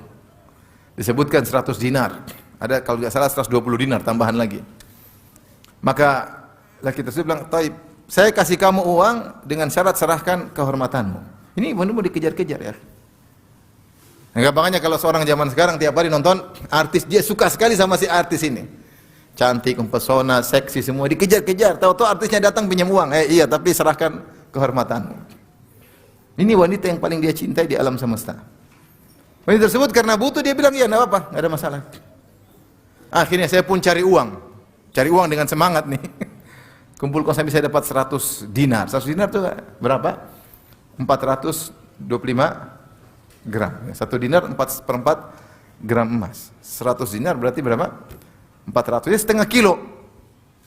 Disebutkan 100 dinar. Ada kalau tidak salah 120 dinar tambahan lagi. Maka laki tersebut bilang, "Taib, saya kasih kamu uang dengan syarat serahkan kehormatanmu." Ini benar-benar dikejar-kejar ya. Gampangnya kalau seorang zaman sekarang tiap hari nonton artis, dia suka sekali sama si artis ini. Cantik, mempesona, seksi semua, dikejar-kejar. Tahu-tahu artisnya datang pinjam uang. Iya, tapi serahkan kehormatanmu. Ini wanita yang paling dia cintai di alam semesta. Wanita tersebut karena butuh, dia bilang, iya, enggak apa-apa, enggak ada masalah. Akhirnya saya pun cari uang dengan semangat nih. Kumpulkan sampai saya dapat 100 dinar. 100 dinar itu berapa? 425 gram. 1 dinar 4/4 gram emas. 100 dinar berarti berapa? 400. Jadi setengah kilo.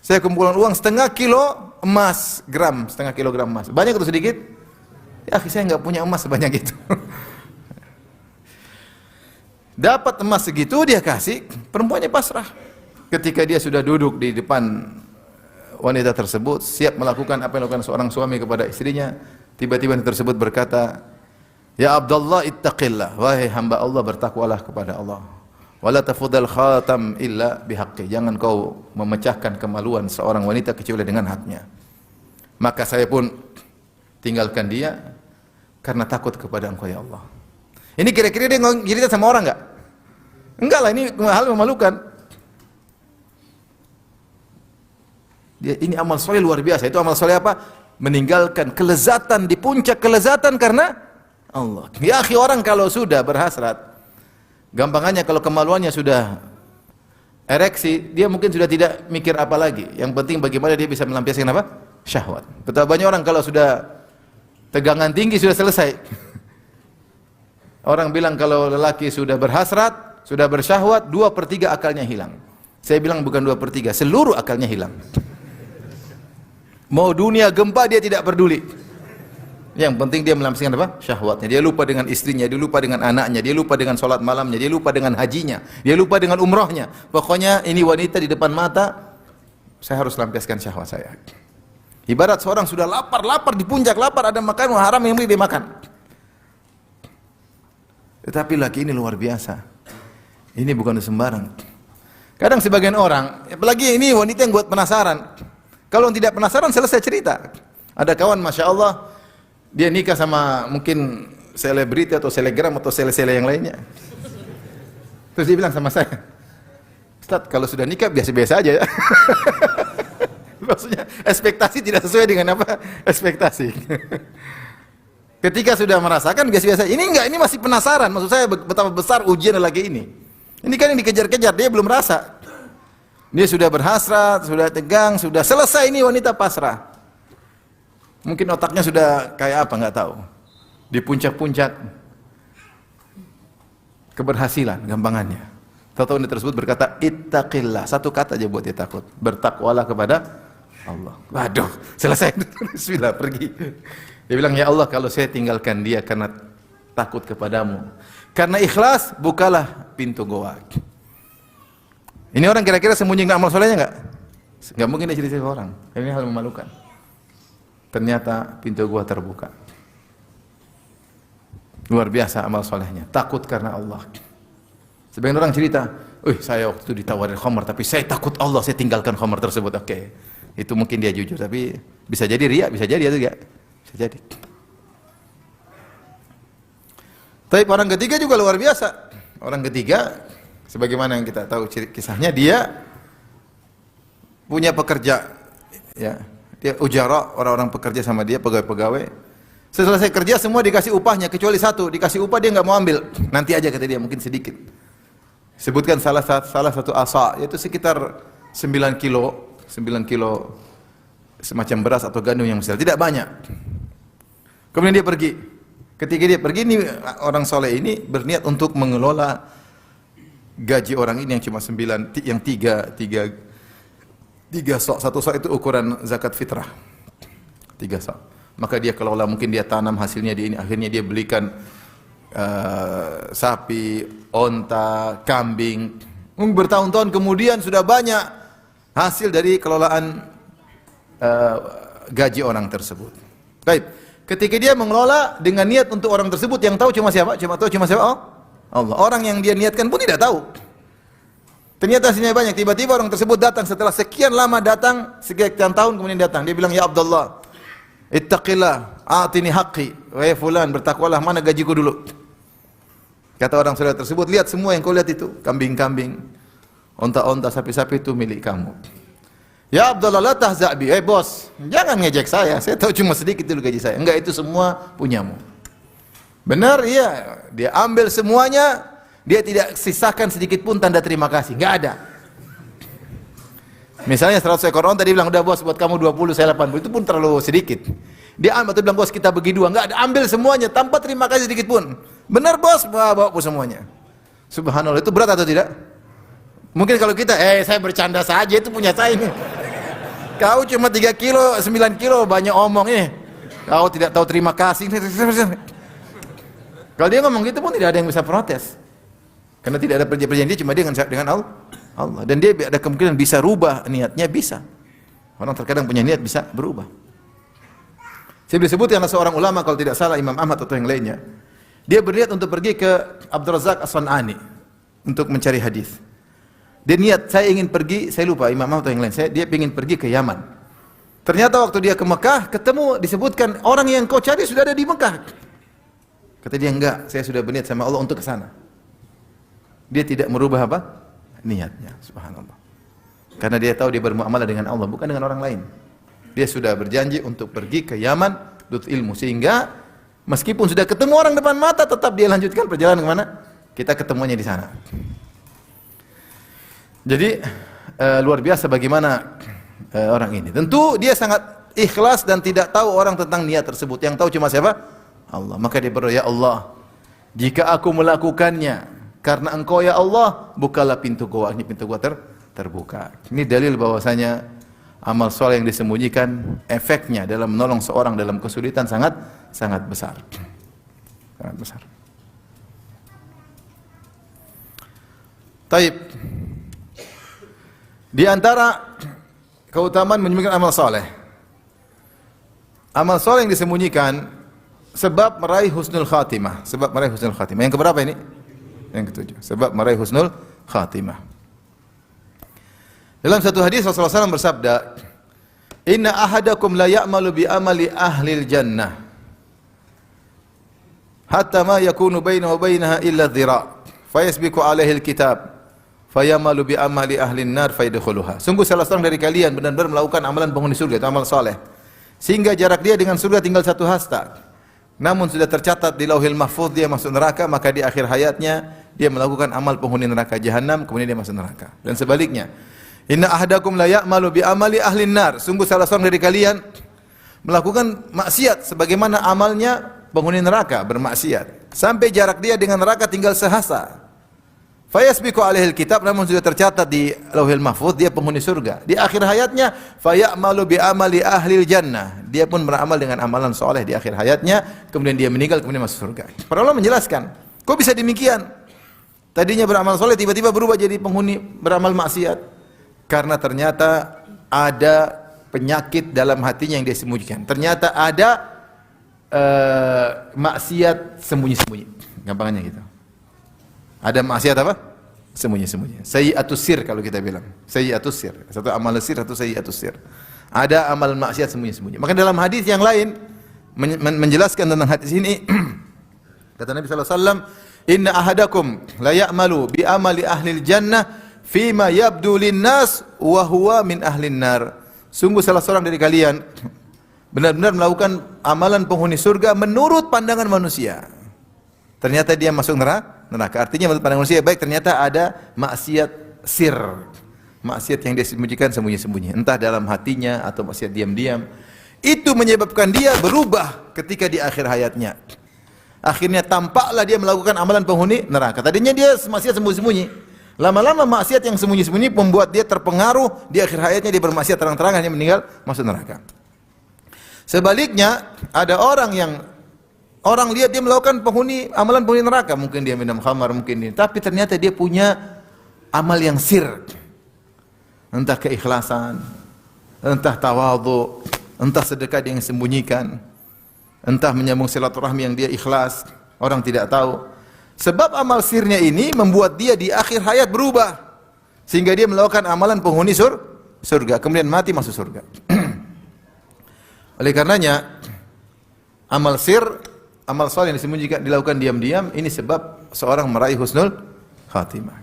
Saya kumpulkan uang setengah kilo emas, setengah kilogram emas. Banyak atau sedikit? Ya, saya nggak punya emas sebanyak itu. Dapat emas segitu dia kasih, perempuannya pasrah. Ketika dia sudah duduk di depan wanita tersebut, siap melakukan apa yang dilakukan seorang suami kepada istrinya, tiba-tiba wanita tersebut berkata, "Ya Abdullah, ittaqillah, wahai hamba Allah, bertakwalah kepada Allah. Wala tafudal khatam illa bihaqqi." Jangan kau memecahkan kemaluan seorang wanita kecuali dengan haknya. Maka saya pun tinggalkan dia karena takut kepada Engkau ya Allah. Ini kira-kira dia cerita sama orang enggak? Enggak lah, ini hal memalukan. Ini amal soleh luar biasa. Itu amal soleh apa? Meninggalkan kelezatan di puncak kelezatan karena Allah. Ya akhi, orang kalau sudah berhasrat, gampangannya kalau kemaluannya sudah ereksi, dia mungkin sudah tidak mikir apa lagi. Yang penting bagaimana dia bisa melampiaskan apa? Syahwat. Betapa banyak orang kalau sudah tegangan tinggi sudah selesai. Orang bilang kalau lelaki sudah berhasrat, sudah bersyahwat, 2/3 akalnya hilang. Saya bilang bukan 2/3, seluruh akalnya hilang. Mau dunia gempa dia tidak peduli. Yang penting dia melampiaskan apa? Syahwatnya. Dia lupa dengan istrinya, dia lupa dengan anaknya, dia lupa dengan sholat malamnya, dia lupa dengan hajinya, dia lupa dengan umrohnya. Pokoknya ini wanita di depan mata, saya harus lampiaskan syahwat saya. Ibarat seorang sudah lapar di puncak lapar, ada makanan haram yang dia makan. Tetapi laki ini luar biasa. Ini bukan sembarang. Kadang sebagian orang, apalagi ini wanita yang buat penasaran. Kalau tidak penasaran selesai cerita. Ada kawan, masya Allah, dia nikah sama mungkin selebriti atau selegram atau sele-sele yang lainnya. Terus dia bilang sama saya, "Ustaz, kalau sudah nikah biasa-biasa aja ya." Maksudnya ekspektasi tidak sesuai dengan apa? Ekspektasi. Ketika sudah merasakan biasa-biasa. Ini enggak, ini masih penasaran. Maksud saya betapa besar ujian lagi ini. Ini kan yang dikejar-kejar, dia belum rasa. Dia sudah berhasrat, sudah tegang, sudah selesai, ini wanita pasrah. Mungkin otaknya sudah kayak apa, nggak tahu. Di puncak-puncak keberhasilan, gampangannya. Tahu-tahu wanita tersebut berkata, "Ittaqillah." Satu kata aja buat dia takut. Bertakwalah kepada Allah. Waduh, selesai. Bismillah, pergi. Dia bilang, "Ya Allah, kalau saya tinggalkan dia karena takut kepadamu, karena ikhlas, bukalah pintu goa." Ini orang kira-kira sembunyi amal solehnya enggak? Enggak mungkin dia cerita ke orang. Ini hal memalukan. Ternyata pintu gua terbuka. Luar biasa amal solehnya. Takut karena Allah. Sebagian orang cerita, saya waktu itu ditawarin khamar, tapi saya takut Allah, saya tinggalkan khamar tersebut." Oke. Itu mungkin dia jujur, tapi bisa jadi riya, bisa jadi itu enggak. Bisa jadi. Tapi orang ketiga juga luar biasa. Orang ketiga, sebagaimana yang kita tahu kisahnya, dia punya pekerja, ya, Dia ujara, orang-orang pekerja sama dia, pegawai-pegawai. Setelah saya kerja semua dikasih upahnya kecuali satu, dikasih upah dia enggak mau ambil. Nanti aja kata dia, mungkin sedikit. Sebutkan salah satu asa, yaitu sekitar 9 kilo semacam beras atau gandum yang besar, tidak banyak. Kemudian dia pergi. Ketika dia pergi, ini orang soleh ini berniat untuk mengelola gaji orang ini yang cuma 9, yang 3 sok. Satu sok itu ukuran zakat fitrah. 3 sok. Maka dia kelola, mungkin dia tanam hasilnya di ini, akhirnya dia belikan sapi, onta, kambing. Bertahun-tahun kemudian sudah banyak hasil dari kelolaan gaji orang tersebut. Baik, ketika dia mengelola dengan niat untuk orang tersebut, yang tahu cuma siapa? Cuma siapa? Oh, Allah. Orang yang dia niatkan pun tidak tahu. Ternyata hasilnya banyak. Tiba-tiba orang tersebut datang setelah sekian lama datang, sekian tahun kemudian datang. Dia bilang, "Ya Abdullah, ittaqillah, a'tini haqqi." Wahai fulan, bertakwalah, mana gajiku dulu? Kata orang saudara tersebut, "Lihat semua yang kau lihat itu, kambing-kambing, onta-onta, sapi-sapi itu milik kamu." "Ya Abdullah, la tahza' bi." Bos, jangan ngejek saya tahu cuma sedikit dulu gaji saya. Enggak, itu semua punyamu. Benar, iya. Dia ambil semuanya, dia tidak sisakan sedikit pun tanda terima kasih, enggak ada. Misalnya 100 ekor onta, dia bilang, "Udah bos, buat kamu 20, saya 80." Itu pun terlalu sedikit. Dia ambil, atau bilang, "Bos, kita bagi 2." Enggak ada, ambil semuanya tanpa terima kasih sedikit pun. Benar bos, bawa semuanya. Subhanallah, itu berat atau tidak? Mungkin kalau kita, saya bercanda saja, itu punya saya ini. Kau cuma 3 kilo, 9 kilo, banyak omong ini. Kau tidak tahu terima kasih. Kalau dia ngomong gitu pun tidak ada yang bisa protes. Karena tidak ada perjanjian, cuma dia dengan Allah. Dan dia ada kemungkinan bisa rubah niatnya, bisa. Orang terkadang punya niat bisa berubah. Saya boleh sebut yang seorang ulama, kalau tidak salah Imam Ahmad atau yang lainnya. Dia berniat untuk pergi ke Abdul Razak As-San'ani untuk mencari hadis. Dia niat, saya ingin pergi, saya lupa Imam Ahmad atau yang lain, dia ingin pergi ke Yaman. Ternyata waktu dia ke Mekah, ketemu, disebutkan orang yang kau cari sudah ada di Mekah. Kata dia, "Enggak, saya sudah berniat sama Allah untuk ke sana." Dia tidak merubah apa? Niatnya, subhanallah. Karena dia tahu dia bermuamalah dengan Allah, bukan dengan orang lain. Dia sudah berjanji untuk pergi ke Yaman, nutut ilmu, sehingga meskipun sudah ketemu orang depan mata, tetap dia lanjutkan perjalanan ke mana? Kita ketemunya di sana. Jadi luar biasa bagaimana orang ini. Tentu dia sangat ikhlas dan tidak tahu orang tentang niat tersebut. Yang tahu cuma siapa? Allah. Maka dia berdoa, "Ya Allah, jika aku melakukannya karena Engkau ya Allah, bukalah pintu gua." Ini pintu gua terbuka. Ini dalil bahwasanya amal soleh yang disembunyikan, efeknya dalam menolong seorang dalam kesulitan sangat besar. Sangat besar. Taib. Di antara keutamaan menyembunyikan amal soleh, amal soleh yang disembunyikan sebab meraih husnul khatimah. Sebab meraih husnul khatimah. Yang keberapa ini? Yang ketujuh. Sebab meraih husnul khatimah. Dalam satu hadis Rasulullah SAW bersabda, "Inna ahadakum la ya'malu bi amali ahlil jannah hatta ma yakunu bainahu wa bainaha illa dhira' fayasbiqu alaihi alkitab fayamalu bi amali ahlin nar fayadkhuluha." Sungguh salah seorang dari kalian benar-benar melakukan amalan penghuni surga, itu amal saleh, sehingga jarak dia dengan surga tinggal 1 hasta. Namun sudah tercatat di Lauhil Mahfuz dia masuk neraka, maka di akhir hayatnya dia melakukan amal penghuni neraka jahanam, kemudian dia masuk neraka. Dan sebaliknya, "Inna ahadakum la ya'malu bi amali ahlin nar." Sungguh salah seorang dari kalian melakukan maksiat sebagaimana amalnya penghuni neraka, bermaksiat, sampai jarak dia dengan neraka tinggal sehasta. Fayasbiqu alaihil kitab, namun sudah tercatat di Lauhil Mahfuz dia penghuni surga. Di akhir hayatnya, fayamalu bi amali ahlil jannah. Dia pun beramal dengan amalan soleh di akhir hayatnya, kemudian dia meninggal, kemudian masuk surga. Para ulama menjelaskan, kok bisa demikian? Tadinya beramal soleh, tiba-tiba berubah jadi penghuni beramal maksiat. Karena ternyata ada penyakit dalam hatinya yang dia sembunyikan. Ternyata ada maksiat sembunyi-sembunyi. Gampangnya gitu. Ada maksiat apa? Sembunyi-sembunyi. Sayyi'atus sir kalau kita bilang. Sayyi'atus sir. Satu amal sir, satu sayyi'atus sir. Ada amal maksiat sembunyi-sembunyi. Maka dalam hadis yang lain menjelaskan tentang hadis ini, kata Nabi sallallahu alaihi wasallam, "Inna ahadakum la ya'malu bi amali ahlil jannah fima yabdu linnas wa huwa min ahlin nar." sungguh salah seorang dari kalian benar-benar melakukan amalan penghuni surga menurut pandangan manusia. Ternyata dia masuk neraka. Artinya menurut pandangan manusia baik, ternyata ada maksiat sir. Maksiat yang dia sembunyikan sembunyi-sembunyi, entah dalam hatinya atau maksiat diam-diam. Itu menyebabkan dia berubah ketika di akhir hayatnya. Akhirnya tampaklah dia melakukan amalan penghuni neraka. Tadinya dia maksiat sembunyi-sembunyi. Lama-lama maksiat yang sembunyi-sembunyi membuat dia terpengaruh, di akhir hayatnya dia bermaksiat terang-terangan, hanya meninggal masuk neraka. Sebaliknya, ada orang lihat dia melakukan amalan penghuni neraka, mungkin dia minum khamar, mungkin ini, tapi ternyata dia punya amal yang sir. Entah keikhlasan, entah tawadhu, entah sedekah dia yang sembunyikan, entah menyambung silaturahmi yang dia ikhlas, orang tidak tahu. Sebab amal sirnya ini membuat dia di akhir hayat berubah, sehingga dia melakukan amalan penghuni surga, kemudian mati masuk surga. Oleh karenanya, amal sir, amal saleh yang disembunyikan, dilakukan diam-diam, ini sebab seorang meraih husnul khatimah.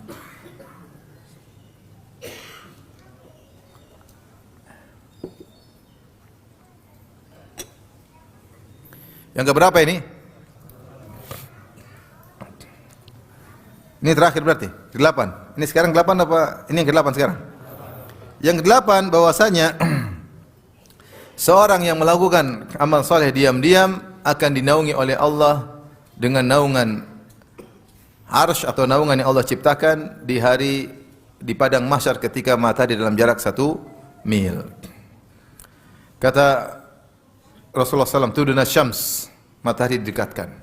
Yang keberapa ini? Ini terakhir berarti, ke-8. Ini sekarang 8 apa? Ini yang ke-8 sekarang. Yang ke-8 bahwasanya seorang yang melakukan amal saleh diam-diam akan dinaungi oleh Allah dengan naungan arsy atau naungan yang Allah ciptakan di padang mahsyar ketika matahari dalam jarak 1 mil. Kata Rasulullah SAW, tuduna syams, matahari didekatkan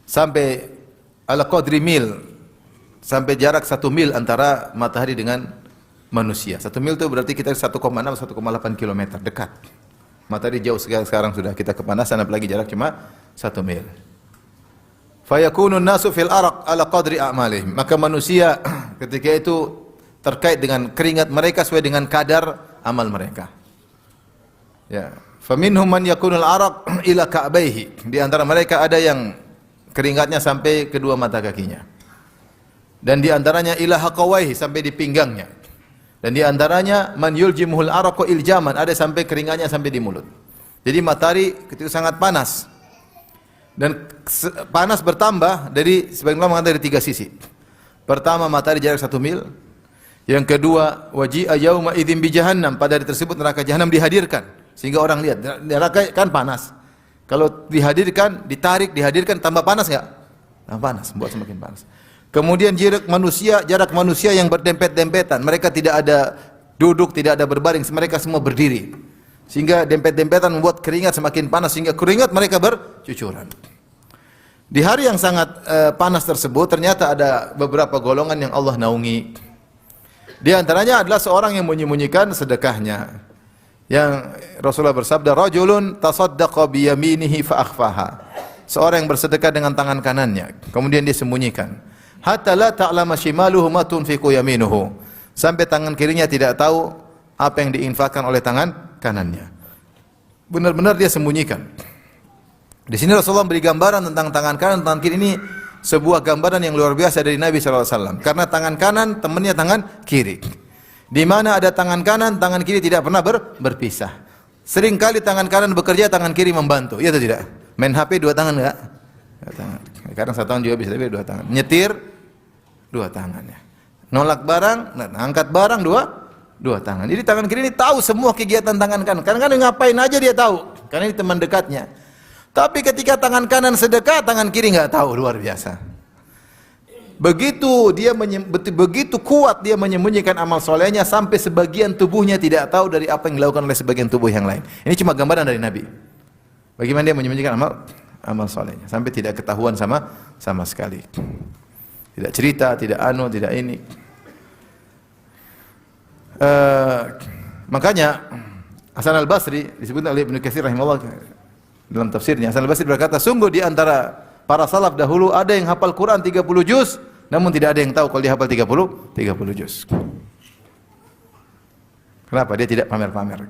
sampai ala qadri mil, sampai jarak 1 mil antara matahari dengan manusia. 1 mil itu berarti kita 1,6-1,8 km, dekat. Matahari jauh sekarang sudah kita kepanasan, apalagi jarak cuma 1 mil. Fayakunun nasu fil araq ala qadri a'malihim, maka manusia ketika itu terkait dengan keringat mereka sesuai dengan kadar amal mereka. Ya, faminhum man yakunul araq ila ka'baihi, di antara mereka ada yang keringatnya sampai kedua mata kakinya, dan di antaranya ila haqawaihi, sampai di pinggangnya, dan di antaranya man yuljimuhul araqu iljaman, ada sampai keringatnya sampai di mulut. Jadi matahari ketika sangat panas, dan panas bertambah dari sebagian ulama mengatakan dari 3 sisi. Pertama, matahari jarak 1 mil. Yang kedua, waji'a yauma idzin bi jahannam, pada hari tersebut neraka jahanam dihadirkan, sehingga orang lihat neraka kan panas. Kalau dihadirkan, dihadirkan, tambah panas enggak? Tambah panas, membuat semakin panas. Kemudian jarak manusia yang berdempet-dempetan, mereka tidak ada duduk, tidak ada berbaring, mereka semua berdiri. Sehingga dempet-dempetan membuat keringat semakin panas, sehingga keringat mereka bercucuran. Di hari yang sangat panas tersebut, ternyata ada beberapa golongan yang Allah naungi. Di antaranya adalah seorang yang menyembunyikan sedekahnya. Yang Rasulullah bersabda, rajulun tasaddaqa bi yaminihi fa akhfaha. Seorang yang bersedekah dengan tangan kanannya, kemudian dia sembunyikan. Hatta la ta'lama shimaluhu ma tunfiqu yaminuhu. Sampai tangan kirinya tidak tahu apa yang diinfakkan oleh tangan kanannya. Benar-benar dia sembunyikan. Di sini Rasulullah beri gambaran tentang tangan kanan, tangan kiri ini sebuah gambaran yang luar biasa dari Nabi SAW. Karena tangan kanan temannya tangan kiri. Di mana ada tangan kanan, tangan kiri tidak pernah berpisah. Sering kali tangan kanan bekerja, tangan kiri membantu. Iya atau tidak? Main HP 2 tangan enggak? 2 tangan. Kadang 1 tangan juga bisa, tapi 2 tangan. Nyetir 2 tangannya. Nolak barang, angkat barang 2 tangan. Jadi tangan kiri ini tahu semua kegiatan tangan kanan. Kadang-kadang ngapain aja dia tahu, karena ini teman dekatnya. Tapi ketika tangan kanan sedekah, tangan kiri enggak tahu, luar biasa. Begitu kuat dia menyembunyikan amal solehnya sampai sebagian tubuhnya tidak tahu dari apa yang dilakukan oleh sebagian tubuh yang lain. Ini cuma gambaran dari Nabi. Bagaimana dia menyembunyikan amal solehnya sampai tidak ketahuan sama sekali. Tidak cerita, tidak tidak ini. Makanya Hasan al-Basri disebut oleh Ibnu Katsir rahimahullah dalam tafsirnya. Hasan al-Basri berkata, sungguh di antara para salaf dahulu ada yang hafal Quran 30 juz, namun tidak ada yang tahu kalau dia hafal 30 juz. Kenapa? Dia tidak pamer-pamer.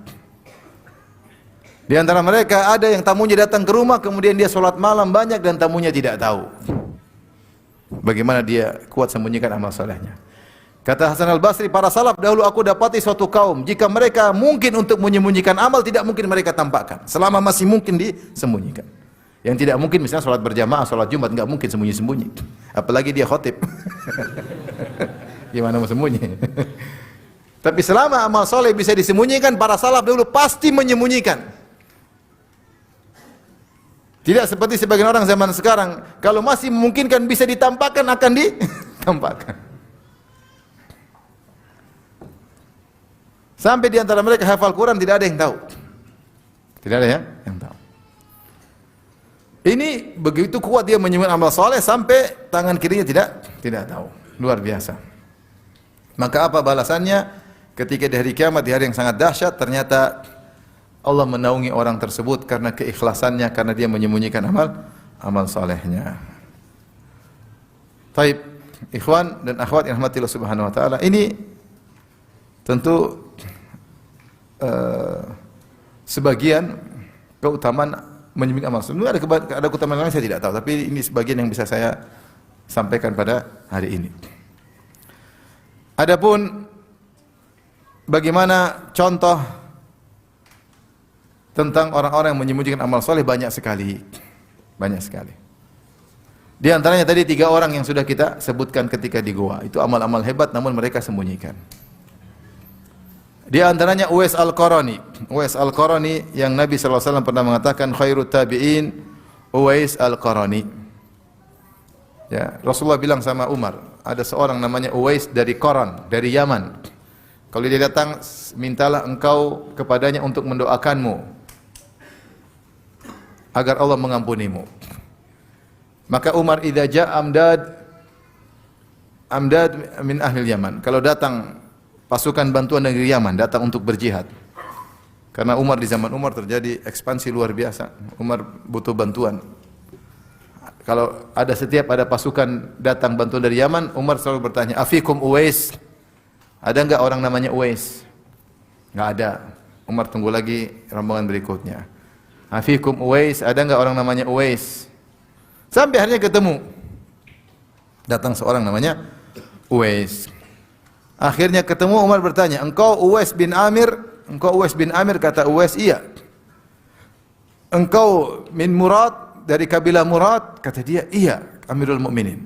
Di antara mereka ada yang tamunya datang ke rumah, kemudian dia sholat malam banyak dan tamunya tidak tahu. Bagaimana dia kuat sembunyikan amal solehnya. Kata Hasan al-Basri, para salaf dahulu aku dapati suatu kaum, jika mereka mungkin untuk menyembunyikan amal, tidak mungkin mereka tampakkan. Selama masih mungkin disembunyikan. Yang tidak mungkin misalnya salat berjamaah, salat Jumat, enggak mungkin sembunyi-sembunyi. Apalagi dia khotib. Gimana mau sembunyi? Tapi selama amal soleh bisa disembunyikan, para salaf dahulu pasti menyembunyikan. Tidak seperti sebagian orang zaman sekarang, kalau masih memungkinkan bisa ditampakkan, akan ditampakkan. Sampai di antara mereka hafal Quran tidak ada yang tahu. Tidak ada yang tahu. Ini begitu kuat dia menyembunyikan amal soleh sampai tangan kirinya tidak tahu. Luar biasa. Maka apa balasannya? Ketika di hari kiamat, di hari yang sangat dahsyat, ternyata Allah menaungi orang tersebut karena keikhlasannya, karena dia menyembunyikan amal solehnya. Taib, ikhwan dan akhwat yang rahmatillah subhanahu wa ta'ala, ini tentu sebagian keutamaan menyembunyikan amal soleh. Ada keutamaan lain saya tidak tahu, tapi ini sebagian yang bisa saya sampaikan pada hari ini. Adapun bagaimana contoh tentang orang-orang yang menyembunyikan amal soleh, banyak sekali. Banyak sekali. Di antaranya tadi 3 orang yang sudah kita sebutkan ketika di goa. Itu amal-amal hebat namun mereka sembunyikan. Di antaranya Uwais Al-Qarani. Uwais Al-Qarani yang Nabi SAW pernah mengatakan khairut tabi'in Uwais Al-Qarani. Ya, Rasulullah bilang sama Umar, ada seorang namanya Uwais dari Qaran, dari Yaman. Kalau dia datang, mintalah engkau kepadanya untuk mendoakanmu agar Allah mengampunimu. Maka Umar idza jaa amdad min ahli Yaman. Kalau datang pasukan bantuan dari Yaman datang untuk berjihad. Karena Umar, di zaman Umar terjadi ekspansi luar biasa. Umar butuh bantuan. Kalau setiap ada pasukan datang bantuan dari Yaman, Umar selalu bertanya, "Afikum Uwais?" Ada enggak orang namanya Uwais? Enggak ada. Umar tunggu lagi rombongan berikutnya. "Afikum Uwais?" Ada enggak orang namanya Uwais? Sampai akhirnya ketemu. Datang seorang namanya Uwais. Akhirnya ketemu, Umar bertanya, "Engkau Uwais bin Amir?" "Engkau Uwais bin Amir?" Kata Uwais, "Iya." "Engkau min Murad, dari kabilah Murad?" Kata dia, "Iya, Amirul Mukminin."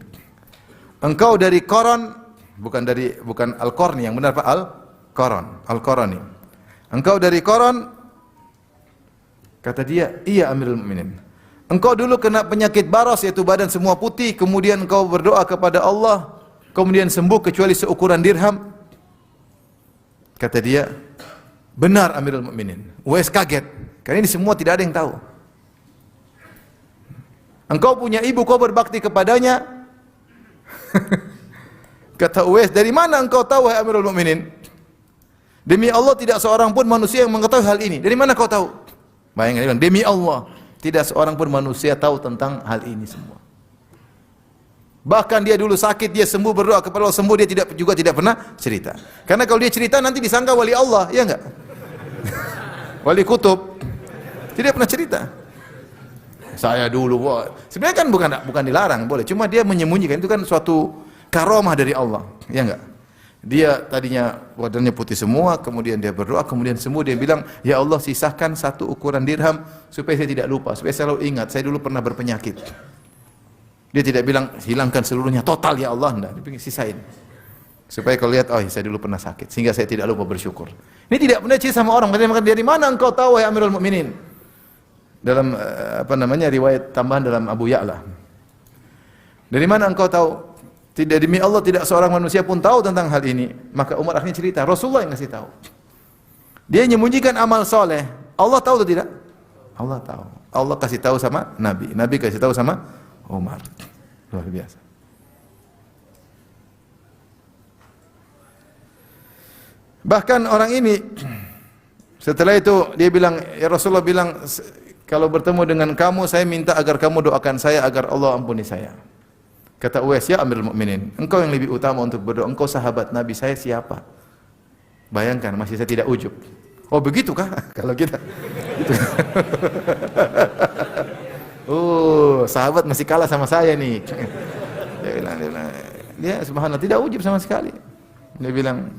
"Engkau dari Qaran?" Bukan Al-Qarni, yang benar Pak, Al-Qaran, Al-Qarani. "Engkau dari Qaran?" Kata dia, "Iya, Amirul Mukminin." "Engkau dulu kena penyakit baras, yaitu badan semua putih, kemudian engkau berdoa kepada Allah, kemudian sembuh kecuali seukuran dirham?" Kata dia, "Benar, Amirul Mukminin." Uwais kaget, karena ini semua tidak ada yang tahu. "Engkau punya ibu, kau berbakti kepadanya?" Kata Uwais, "Dari mana engkau tahu, wahai Amirul Mukminin? Demi Allah tidak seorang pun manusia yang mengetahui hal ini. Dari mana kau tahu?" Bayangkan, dia bilang, "Demi Allah tidak seorang pun manusia tahu tentang hal ini semua." Bahkan dia dulu sakit, dia sembuh, berdoa kepada Allah, sembuh, dia tidak pernah cerita. Karena kalau dia cerita nanti disangka wali Allah, ya enggak? Wali kutub. Tidak pernah cerita. Saya dulu, sebenarnya kan bukan dilarang, boleh. Cuma dia menyembunyikan, itu kan suatu karomah dari Allah, ya enggak? Dia tadinya badannya putih semua, kemudian dia berdoa, kemudian sembuh, dia bilang, "Ya Allah, sisakan 1 ukuran dirham supaya saya tidak lupa, supaya saya selalu ingat, saya dulu pernah berpenyakit." Dia tidak bilang hilangkan seluruhnya total ya Allah, enggak, dia sisain. Supaya kalau lihat, oh saya dulu pernah sakit, sehingga saya tidak lupa bersyukur. Ini tidak pernah cerita sama orang, dari mana engkau tahu ya Amirul Mukminin? Dalam riwayat tambahan dalam Abu Ya'la. Dari mana engkau tahu? Tidak, demi Allah tidak seorang manusia pun tahu tentang hal ini. Maka Umar akhirnya cerita, Rasulullah yang kasih tahu. Dia menyembunyikan amal soleh. Allah tahu atau tidak? Allah tahu. Allah kasih tahu sama Nabi. Nabi kasih tahu sama Umar. Luar biasa. Bahkan orang ini setelah itu dia bilang, ya Rasulullah bilang, kalau bertemu dengan kamu saya minta agar kamu doakan saya agar Allah ampuni saya. Kata Uwais, ya Amirul Mukminin, engkau yang lebih utama untuk berdoa, engkau sahabat Nabi, saya siapa? Bayangkan, masih saya tidak ujub. Oh begitu kah? Kalau kita gitu. Oh, sahabat masih kalah sama saya nih. Dia bilang, dia subhanallah tidak ujub sama sekali. Dia bilang,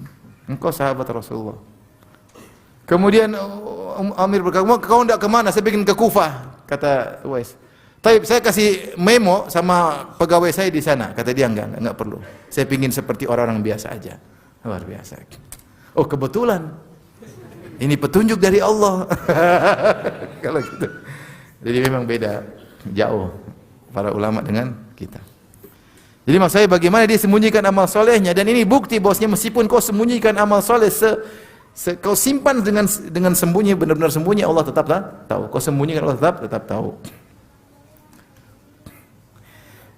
engkau sahabat Rasulullah. Kemudian Amir berkata, kau tidak kemana? Saya ingin ke Kufah, kata Uwais. Taib, saya kasih memo sama pegawai saya di sana. Kata dia, enggak perlu. Saya ingin seperti orang-orang biasa aja. Luar biasa. Oh, kebetulan. Ini petunjuk dari Allah. Kalau gitu. Jadi memang beda jauh para ulama dengan kita. Jadi maksud saya bagaimana dia sembunyikan amal solehnya, dan ini bukti bahwasanya meskipun kau sembunyikan amal soleh kau simpan dengan sembunyi, benar-benar sembunyi, Allah tetap tahu. Kau sembunyikan, Allah tetap tahu.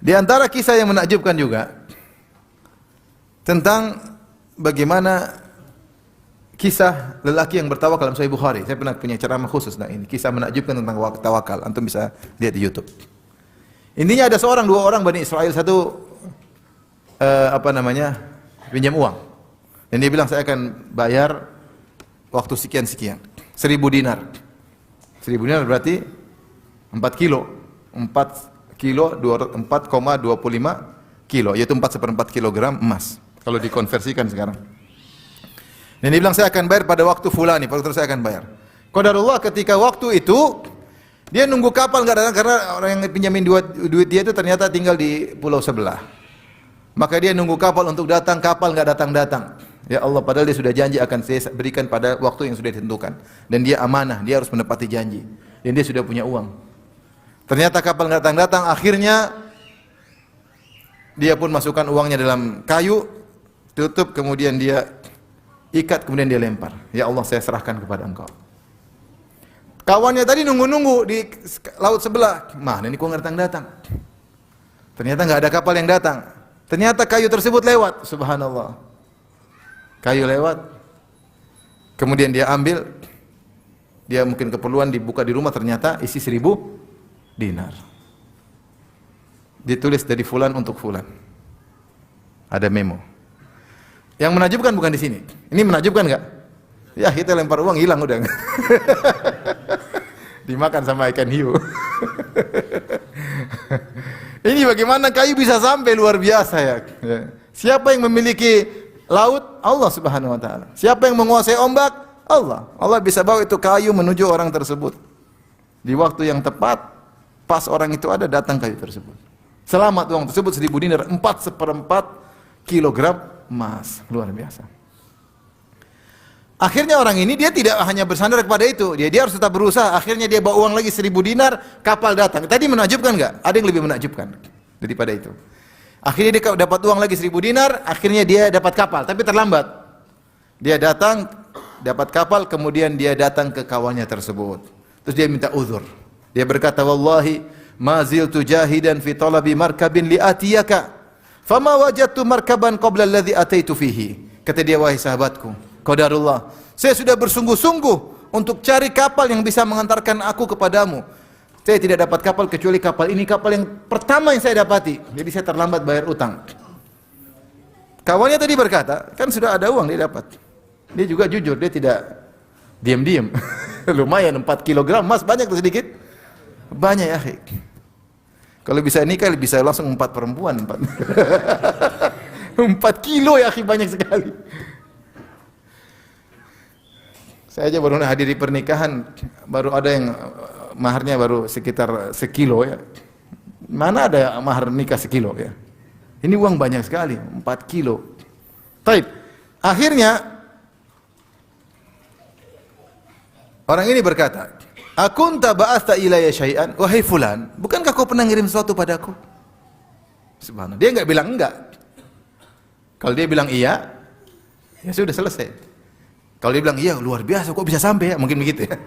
Di antara kisah yang menakjubkan juga tentang bagaimana kisah lelaki yang bertawakal dalam Sahih Bukhari. Saya pernah punya ceramah khusus tentang ini. Kisah menakjubkan tentang tawakal. Antum bisa lihat di YouTube. Intinya ada dua orang Bani Israel, satu pinjam uang. Dan dia bilang, saya akan bayar waktu sekian-sekian. 1.000 dinar. 1.000 dinar berarti 4 kilo. 4,25 kilo, yaitu 4/4 kilogram emas. Kalau dikonversikan sekarang. Dan dia bilang, saya akan bayar pada waktu fulani, pada waktu saya akan bayar. Qadarullah ketika waktu itu, dia nunggu kapal enggak datang karena orang yang pinjamin duit dia itu ternyata tinggal di pulau sebelah. Maka dia nunggu kapal untuk datang, kapal enggak datang-datang. Ya Allah, padahal dia sudah janji akan saya berikan pada waktu yang sudah ditentukan. Dan dia amanah, dia harus menepati janji. Dan dia sudah punya uang. Ternyata kapal enggak datang-datang, akhirnya dia pun masukkan uangnya dalam kayu, tutup, kemudian dia ikat, kemudian dia lempar. Ya Allah, saya serahkan kepada engkau. Kawannya tadi nunggu-nunggu di laut sebelah. Mana ini kok enggak datang-datang? Ternyata enggak ada kapal yang datang. Ternyata kayu tersebut lewat. Subhanallah. Kayu lewat. Kemudian dia ambil. Dia mungkin keperluan dibuka di rumah, ternyata isi 1.000 dinar. Ditulis dari fulan untuk fulan. Ada memo. Yang menakjubkan bukan di sini. Ini menakjubkan enggak? Ya, kita lempar uang hilang udah. Dimakan sama ikan hiu. Ini bagaimana kayu bisa sampai, luar biasa ya. Siapa yang memiliki laut? Allah Subhanahu wa taala. Siapa yang menguasai ombak? Allah. Allah bisa bawa itu kayu menuju orang tersebut. Di waktu yang tepat, pas orang itu ada, datang kayu tersebut. Selamat uang tersebut 1.000 dinar, 4/4 kilogram emas. Luar biasa. Akhirnya orang ini dia tidak hanya bersandar kepada itu, dia harus tetap berusaha. Akhirnya dia bawa uang lagi 1.000 dinar, kapal datang. Tadi menakjubkan enggak? Ada yang lebih menakjubkan daripada itu. Akhirnya dia dapat uang lagi 1.000 dinar, akhirnya dia dapat kapal, tapi terlambat. Dia datang, dapat kapal, kemudian dia datang ke kawannya tersebut. Terus dia minta uzur. Dia berkata, wallahi ma ziltu jahidan fi talabi markabin li atiyaka fama wajadtu markaban qabla alladhi ataitu fihi. Kata dia, wahai sahabatku, qadarullah, saya sudah bersungguh-sungguh untuk cari kapal yang bisa mengantarkan aku kepadamu. Saya tidak dapat kapal kecuali kapal ini, kapal yang pertama yang saya dapati. Jadi saya terlambat bayar utang. Kawannya tadi berkata, kan sudah ada uang dia dapat. Dia juga jujur, dia tidak diam-diam. Lumayan 4 kilogram emas, banyak atau sedikit? Banyak ya. Kalau bisa nikah bisa langsung 4 perempuan. 4 kilo ya, banyak sekali. Saya aja baru hadiri pernikahan, baru ada yang maharnya baru sekitar sekilo ya. Mana ada mahar nikah sekilo ya. Ini uang banyak sekali, 4 kilo. Taib. Akhirnya orang ini berkata, akunta ba'atha ilayya syai'an, wahai fulan, bukankah kau pernah ngirim sesuatu padaku? Subhanallah. Dia enggak bilang enggak. Kalau dia bilang iya, ya sudah selesai. Kalau dia bilang iya, luar biasa, kok bisa sampai ya? Mungkin begitu ya.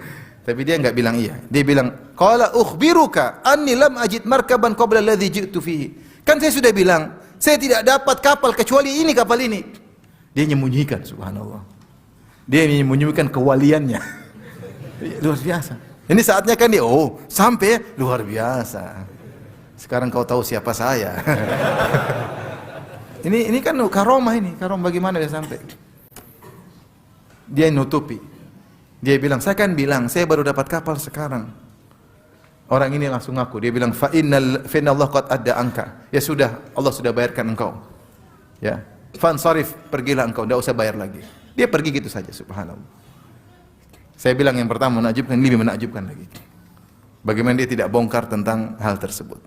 Tapi dia enggak bilang iya. Dia bilang, qala ukhbiruka anni lam ajid markaban qabla alladhi ji'tu fihi. Kan saya sudah bilang, saya tidak dapat kapal kecuali ini, kapal ini. Dia menyembunyikan, subhanallah. Dia menyembunyikan kewaliannya. Luar biasa. Ini saatnya kan dia, oh sampai, luar biasa. Sekarang kau tahu siapa saya. Ini kan karomah ini, karomah bagaimana dia sampai. Dia nutupi. Dia bilang, saya kan bilang, saya baru dapat kapal sekarang. Orang ini langsung ngaku, dia bilang, fa inna Allah qad adda anka. Ya sudah, Allah sudah bayarkan engkau. Ya, fansarif, pergilah engkau, tidak usah bayar lagi. Dia pergi gitu saja, subhanallah. Saya bilang yang pertama menakjubkan, lebih menakjubkan lagi. Bagaimana dia tidak bongkar tentang hal tersebut.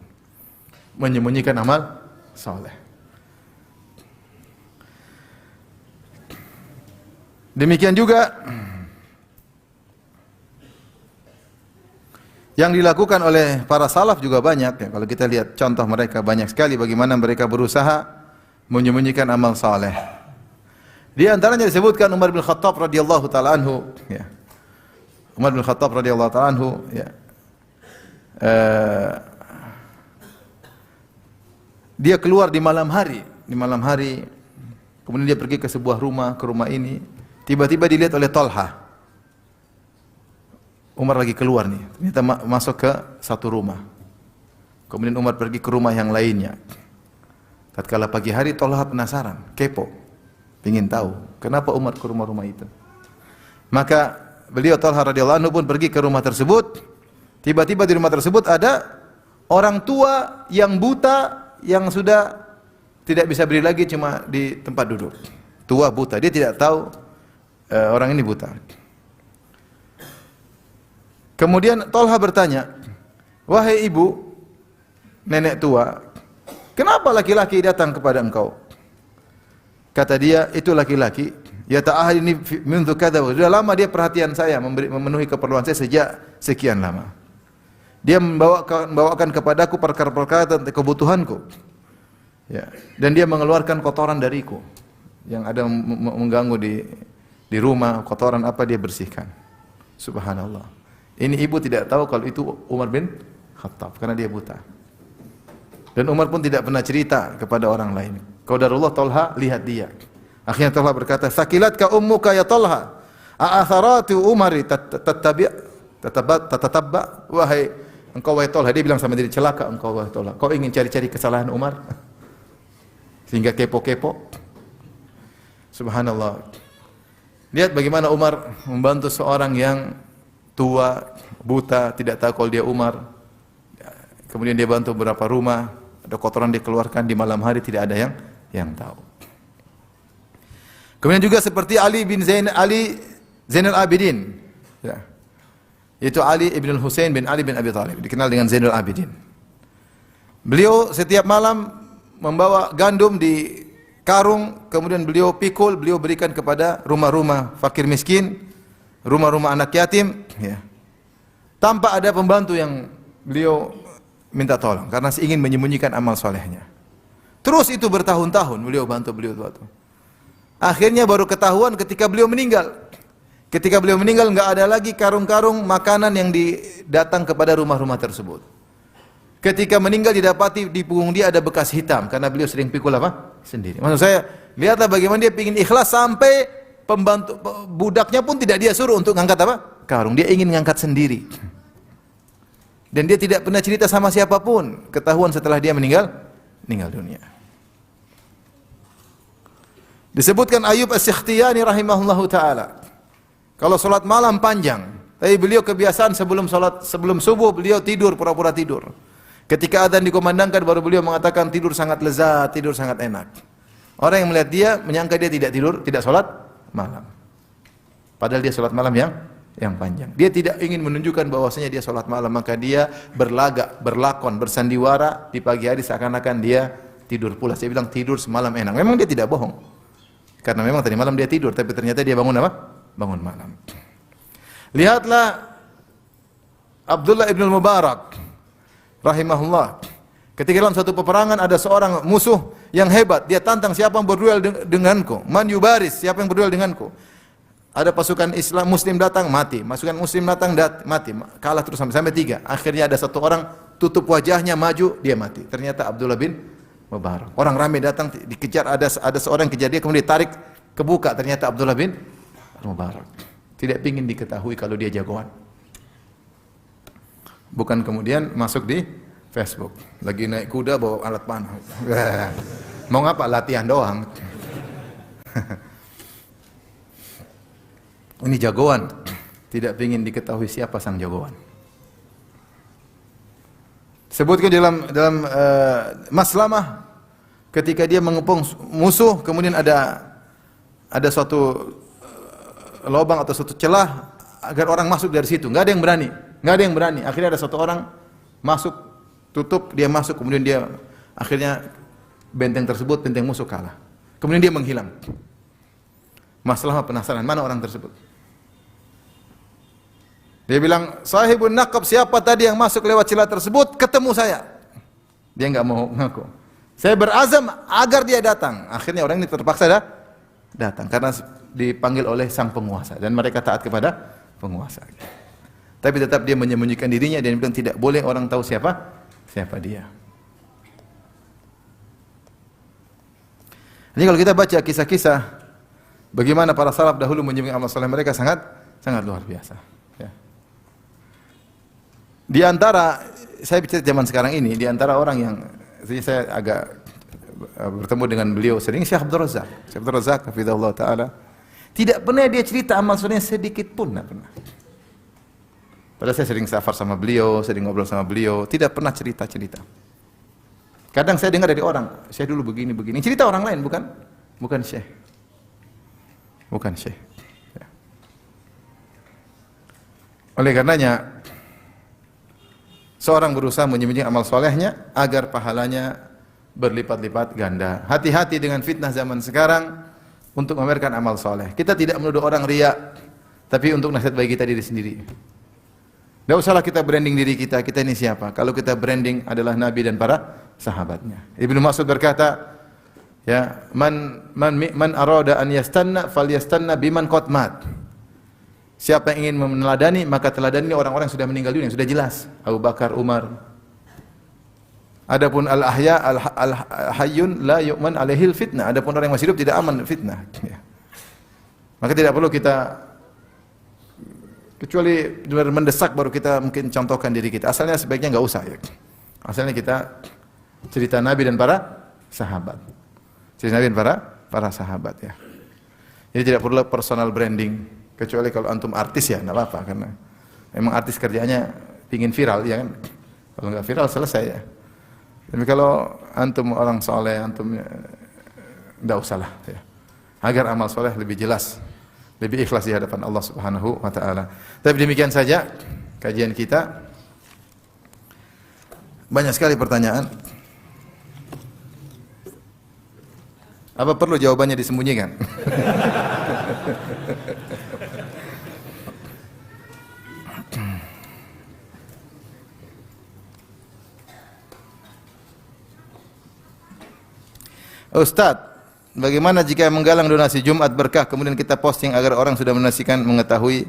Menyembunyikan amal saleh. Demikian juga yang dilakukan oleh para salaf juga banyak ya. Kalau kita lihat contoh mereka banyak sekali bagaimana mereka berusaha menyembunyikan amal saleh. Di antaranya disebutkan Umar bin Khattab radhiyallahu taala anhu ya. Umar bin Khattab radhiyallahu taala anhu ya. Dia keluar di malam hari, kemudian dia pergi ke sebuah rumah, ke rumah ini, tiba-tiba dilihat oleh Talha. Umar lagi keluar nih, ternyata masuk ke satu rumah. Kemudian Umar pergi ke rumah yang lainnya. Tatkala pagi hari Talha penasaran, kepo, ingin tahu kenapa Umar ke rumah-rumah itu. Maka beliau Talha radhiyallahu anhu pun pergi ke rumah tersebut. Tiba-tiba di rumah tersebut ada orang tua yang buta, yang sudah tidak bisa berdiri lagi, cuma di tempat duduk. Tua buta, dia tidak tahu orang ini buta. Kemudian Talha bertanya, wahai ibu, nenek tua, kenapa laki-laki datang kepada engkau? Kata dia, itu laki-laki, ya ta'ahad ini mintu kada, sudah lama dia perhatian saya, memenuhi keperluan saya sejak sekian lama. Dia membawakan kepadaku perkara-perkara tentang kebutuhanku. Ya, dan dia mengeluarkan kotoran dariku yang ada mengganggu di rumah, kotoran apa dia bersihkan. Subhanallah. Ini ibu tidak tahu kalau itu Umar bin Khattab karena dia buta. Dan Umar pun tidak pernah cerita kepada orang lain. Qadarullah Talha lihat dia. Akhirnya Talha berkata, "Sakilatka ummuka ya Talha? A'atharatu Umari tatatabba?" Wahai engkau wahai Talha, dia bilang sama diri, celaka engkau wahai Talha. Kau ingin cari-cari kesalahan Umar? Sehingga kepo-kepo. Subhanallah. Lihat bagaimana Umar membantu seorang yang tua, buta, tidak tahu kalau dia Umar. Kemudian dia bantu beberapa rumah, ada kotoran dikeluarkan di malam hari, tidak ada yang tahu. Kemudian juga seperti Ali Zainal Abidin. Ya. Yaitu Ali ibn Husain bin Ali bin Abi Thalib, dikenal dengan Zainul Abidin. Beliau setiap malam membawa gandum di karung, kemudian beliau pikul, beliau berikan kepada rumah-rumah fakir miskin, rumah-rumah anak yatim, ya. Tanpa ada pembantu yang beliau minta tolong, karena ingin menyembunyikan amal solehnya. Terus itu bertahun-tahun beliau bantu. Akhirnya baru ketahuan ketika beliau meninggal. Ketika beliau meninggal enggak ada lagi karung-karung makanan yang datang kepada rumah-rumah tersebut. Ketika meninggal didapati di punggung dia ada bekas hitam karena beliau sering pikul apa? Sendiri. Maksud saya, lihatlah bagaimana dia ingin ikhlas sampai pembantu budaknya pun tidak dia suruh untuk ngangkat apa? Karung. Dia ingin ngangkat sendiri. Dan dia tidak pernah cerita sama siapapun. Ketahuan setelah dia meninggal dunia. Disebutkan Ayub As-Sikhtiyani rahimahullahu taala. Kalau salat malam panjang, tapi beliau kebiasaan sebelum subuh beliau tidur, pura-pura tidur. Ketika adzan dikumandangkan baru beliau mengatakan tidur sangat lezat, tidur sangat enak. Orang yang melihat dia menyangka dia tidak tidur, tidak salat malam. Padahal dia salat malam yang panjang. Dia tidak ingin menunjukkan bahwasanya dia salat malam, maka dia berlakon, bersandiwara di pagi hari seakan-akan dia tidur pula. Saya bilang tidur semalam enak. Memang dia tidak bohong. Karena memang tadi malam dia tidur, tapi ternyata dia bangun apa? Bangun malam. Lihatlah Abdullah ibn al-Mubarak rahimahullah. Ketika dalam satu peperangan ada seorang musuh yang hebat, dia tantang siapa yang berduel denganku. Man yubaris, siapa yang berduel denganku. Ada pasukan Islam Muslim datang, mati. Pasukan Muslim datang, mati. Kalah terus sampai 3. Akhirnya ada satu orang tutup wajahnya, maju, dia mati. Ternyata Abdullah bin Mubarak. Orang ramai datang, dikejar, ada seorang yang kejar dia, kemudian ditarik, kebuka. Ternyata Abdullah bin Mubarak. Tidak ingin diketahui kalau dia jagoan. Bukan kemudian masuk di Facebook. Lagi naik kuda bawa alat panah. Mau ngapa? Latihan doang. Ini jagoan. Tidak ingin diketahui siapa sang jagoan. Sebutkan dalam Maslamah ketika dia mengepung musuh, kemudian ada suatu lubang atau suatu celah agar orang masuk dari situ. Enggak ada yang berani, enggak ada yang berani. Akhirnya ada satu orang masuk, tutup, dia masuk, kemudian dia akhirnya benteng musuh kalah. Kemudian dia menghilang. Masalah penasaran, mana orang tersebut? Dia bilang, sahibun naqab, siapa tadi yang masuk lewat celah tersebut? Ketemu saya. Dia enggak mau ngaku. Saya berazam agar dia datang. Akhirnya orang ini terpaksa datang karena dipanggil oleh sang penguasa dan mereka taat kepada penguasa. Tapi tetap dia menyembunyikan dirinya dan bilang tidak boleh orang tahu siapa dia. Jadi kalau kita baca kisah-kisah bagaimana para salaf dahulu menyembunyikan amal saleh mereka sangat luar biasa. Ya. Di antara saya bicara zaman sekarang ini, di antara orang yang saya agak bertemu dengan beliau sering, Syekh Abdul Razak. Syekh Abdul Razak, hafizahullah taala. Tidak pernah dia cerita amal solehnya sedikit pun, tidak pernah. Padahal saya sering safar sama beliau, sering ngobrol sama beliau, tidak pernah cerita-cerita. Kadang saya dengar dari orang, Syekh dulu begini. Cerita orang lain, bukan Syekh. Bukan Syekh. Ya. Oleh karenanya, seorang berusaha menyembunyikan amal solehnya agar pahalanya berlipat-lipat ganda. Hati-hati dengan fitnah zaman sekarang untuk memamerkan amal soleh. Kita tidak menuduh orang riya, tapi untuk nasihat bagi kita diri sendiri. Tidak usahlah kita branding diri kita ini siapa. Kalau kita branding adalah Nabi dan para sahabatnya. Ibnu Mas'ud berkata, ya, man arada an yastanna falyastanna biman qad mat. Siapa yang ingin meneladani, maka teladani orang-orang yang sudah meninggal dunia, sudah jelas. Abu Bakar, Umar. Adapun al-ahya al-hayyun la yu'man alaihil fitnah. Adapun orang yang masih hidup tidak aman fitnah. Ya. Maka tidak perlu kita, kecuali benar mendesak baru kita mungkin contohkan diri kita. Asalnya sebaiknya enggak usah ya. Asalnya kita cerita Nabi dan para sahabat. Cerita Nabi dan para sahabat ya. Jadi tidak perlu personal branding. Kecuali kalau antum artis ya enggak apa-apa karena memang artis kerjanya pingin viral ya kan. Kalau enggak viral selesai ya. Tapi kalau antum orang soleh, antum tidak usahlah ya. Agar amal soleh lebih jelas, lebih ikhlas di hadapan Allah Subhanahu wa taala. Tapi demikian saja kajian kita. Banyak sekali pertanyaan. Apa perlu jawabannya disembunyikan? Ustaz, bagaimana jika menggalang donasi Jumat berkah kemudian kita posting agar orang sudah mengetahui